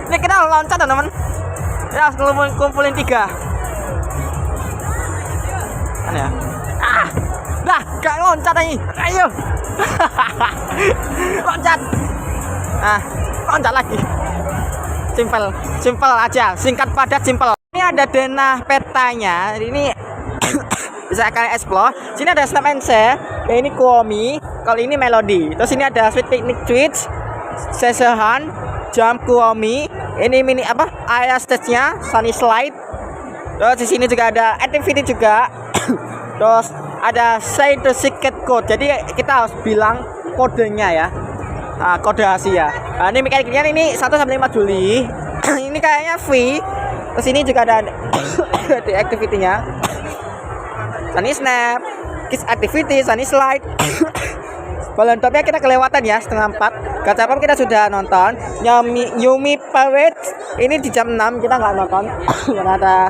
Ini kita loncat teman-teman. Kita harus kumpulin 3. Kan ya? Dah, gak loncat ini. Ayo. Loncat. Loncat lagi. Simple aja, singkat padat simple. Ini ada denah petanya. Ini bisa kalian explore. Sini ada snap and share. Ini Kuromi. Kalau ini Melody. Terus ini ada Sweet Picnic Tweets, Sesehan, Jump Kuromi. Ini mini area stage-nya, Sunny Slide. Terus di sini juga ada activity juga. Terus ada Say the Secret Code. Jadi kita harus bilang kodenya ya. Kode rahasia. Ini mekaniknya ini 1 sampai 5 Juli. Ini kayaknya free. Terus ini juga ada di activity-nya. Sunny Snap, Kids Activity, Sunny Slide. Balon topnya kita kelewatan ya, 3:30. Gachapon kita sudah nonton. Yumi Parade ini di jam 6 kita nggak nonton. Karena ada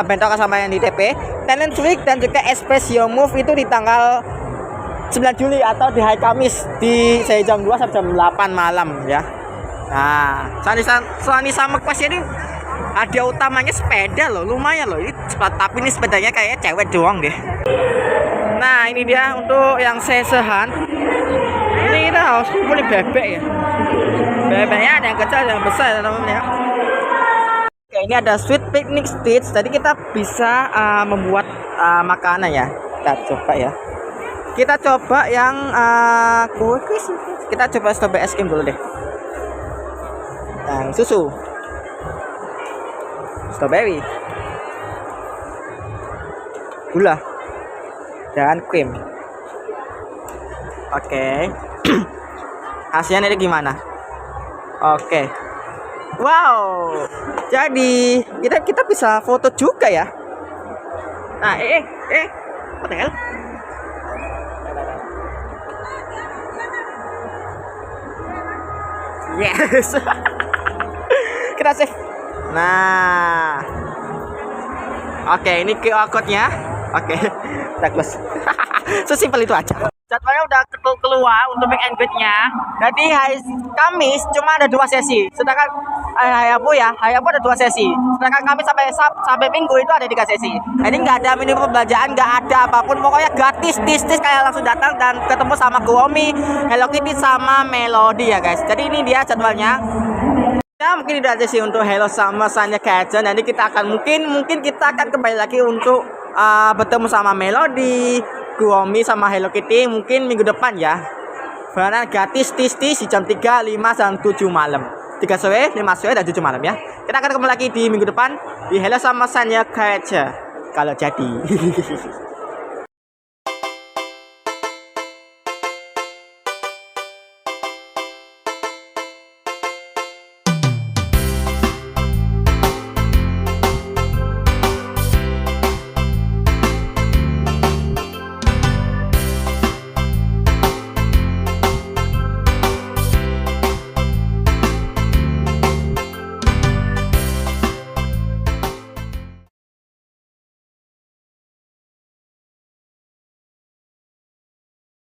bentrokan sama yang di TP. Talent Week dan juga Express Your Move itu di tanggal 9 Juli atau di hari Kamis di jam 2 sampai jam 8 malam ya. Nah, Sunny Summer Quest ini hadiah utamanya sepeda loh, lumayan loh. Ini tapi ini sepedanya kayaknya cewek doang deh. Nah, ini dia untuk yang sesehan. Ini kita harus kumpulin bebek ya. Bebeknya ada yang kecil, ada yang besar teman-teman ya. Oke, ini ada Sweet Picnic Stage. Jadi kita bisa membuat makanan ya. Kita coba ya. Kita coba yang kita coba strawberry es krim dulu deh. Yang susu. Strawberry. Gula. Dan krim. Oke. Hasilnya ini gimana? Oke. Wow. Jadi kita bisa foto juga ya. Nah, what the hell? Yes. Kita save. Nah. Oke, ini QR code-nya. Oke. Kita close. Sesimpel itu aja. Jadwalnya udah keluar untuk make and greet-nya. Jadi hari Kamis cuma ada 2 sesi. Sedangkan hari Rabu ada 2 sesi. Sedangkan Kamis sampai Minggu itu ada 3 sesi. Jadi nggak ada minimum pembelanjaan, nggak ada apapun. Pokoknya gratis, tis kayak langsung datang dan ketemu sama Kuomi, Hello Kitty sama Melody ya guys. Jadi ini dia jadwalnya. Ya, mungkin tidak aja sih untuk Hello sama Sanya Kajen. Nanti kita akan mungkin kita akan kembali lagi untuk bertemu sama Melody, Kuomi sama Hello Kitty mungkin minggu depan ya. Karena gratis tis di jam 3, 5 dan 7 malam. 3 sore, 5 sore dan 7 malam ya. Kita akan kembali lagi di minggu depan di Hello sama Sanya Kajen kalau jadi.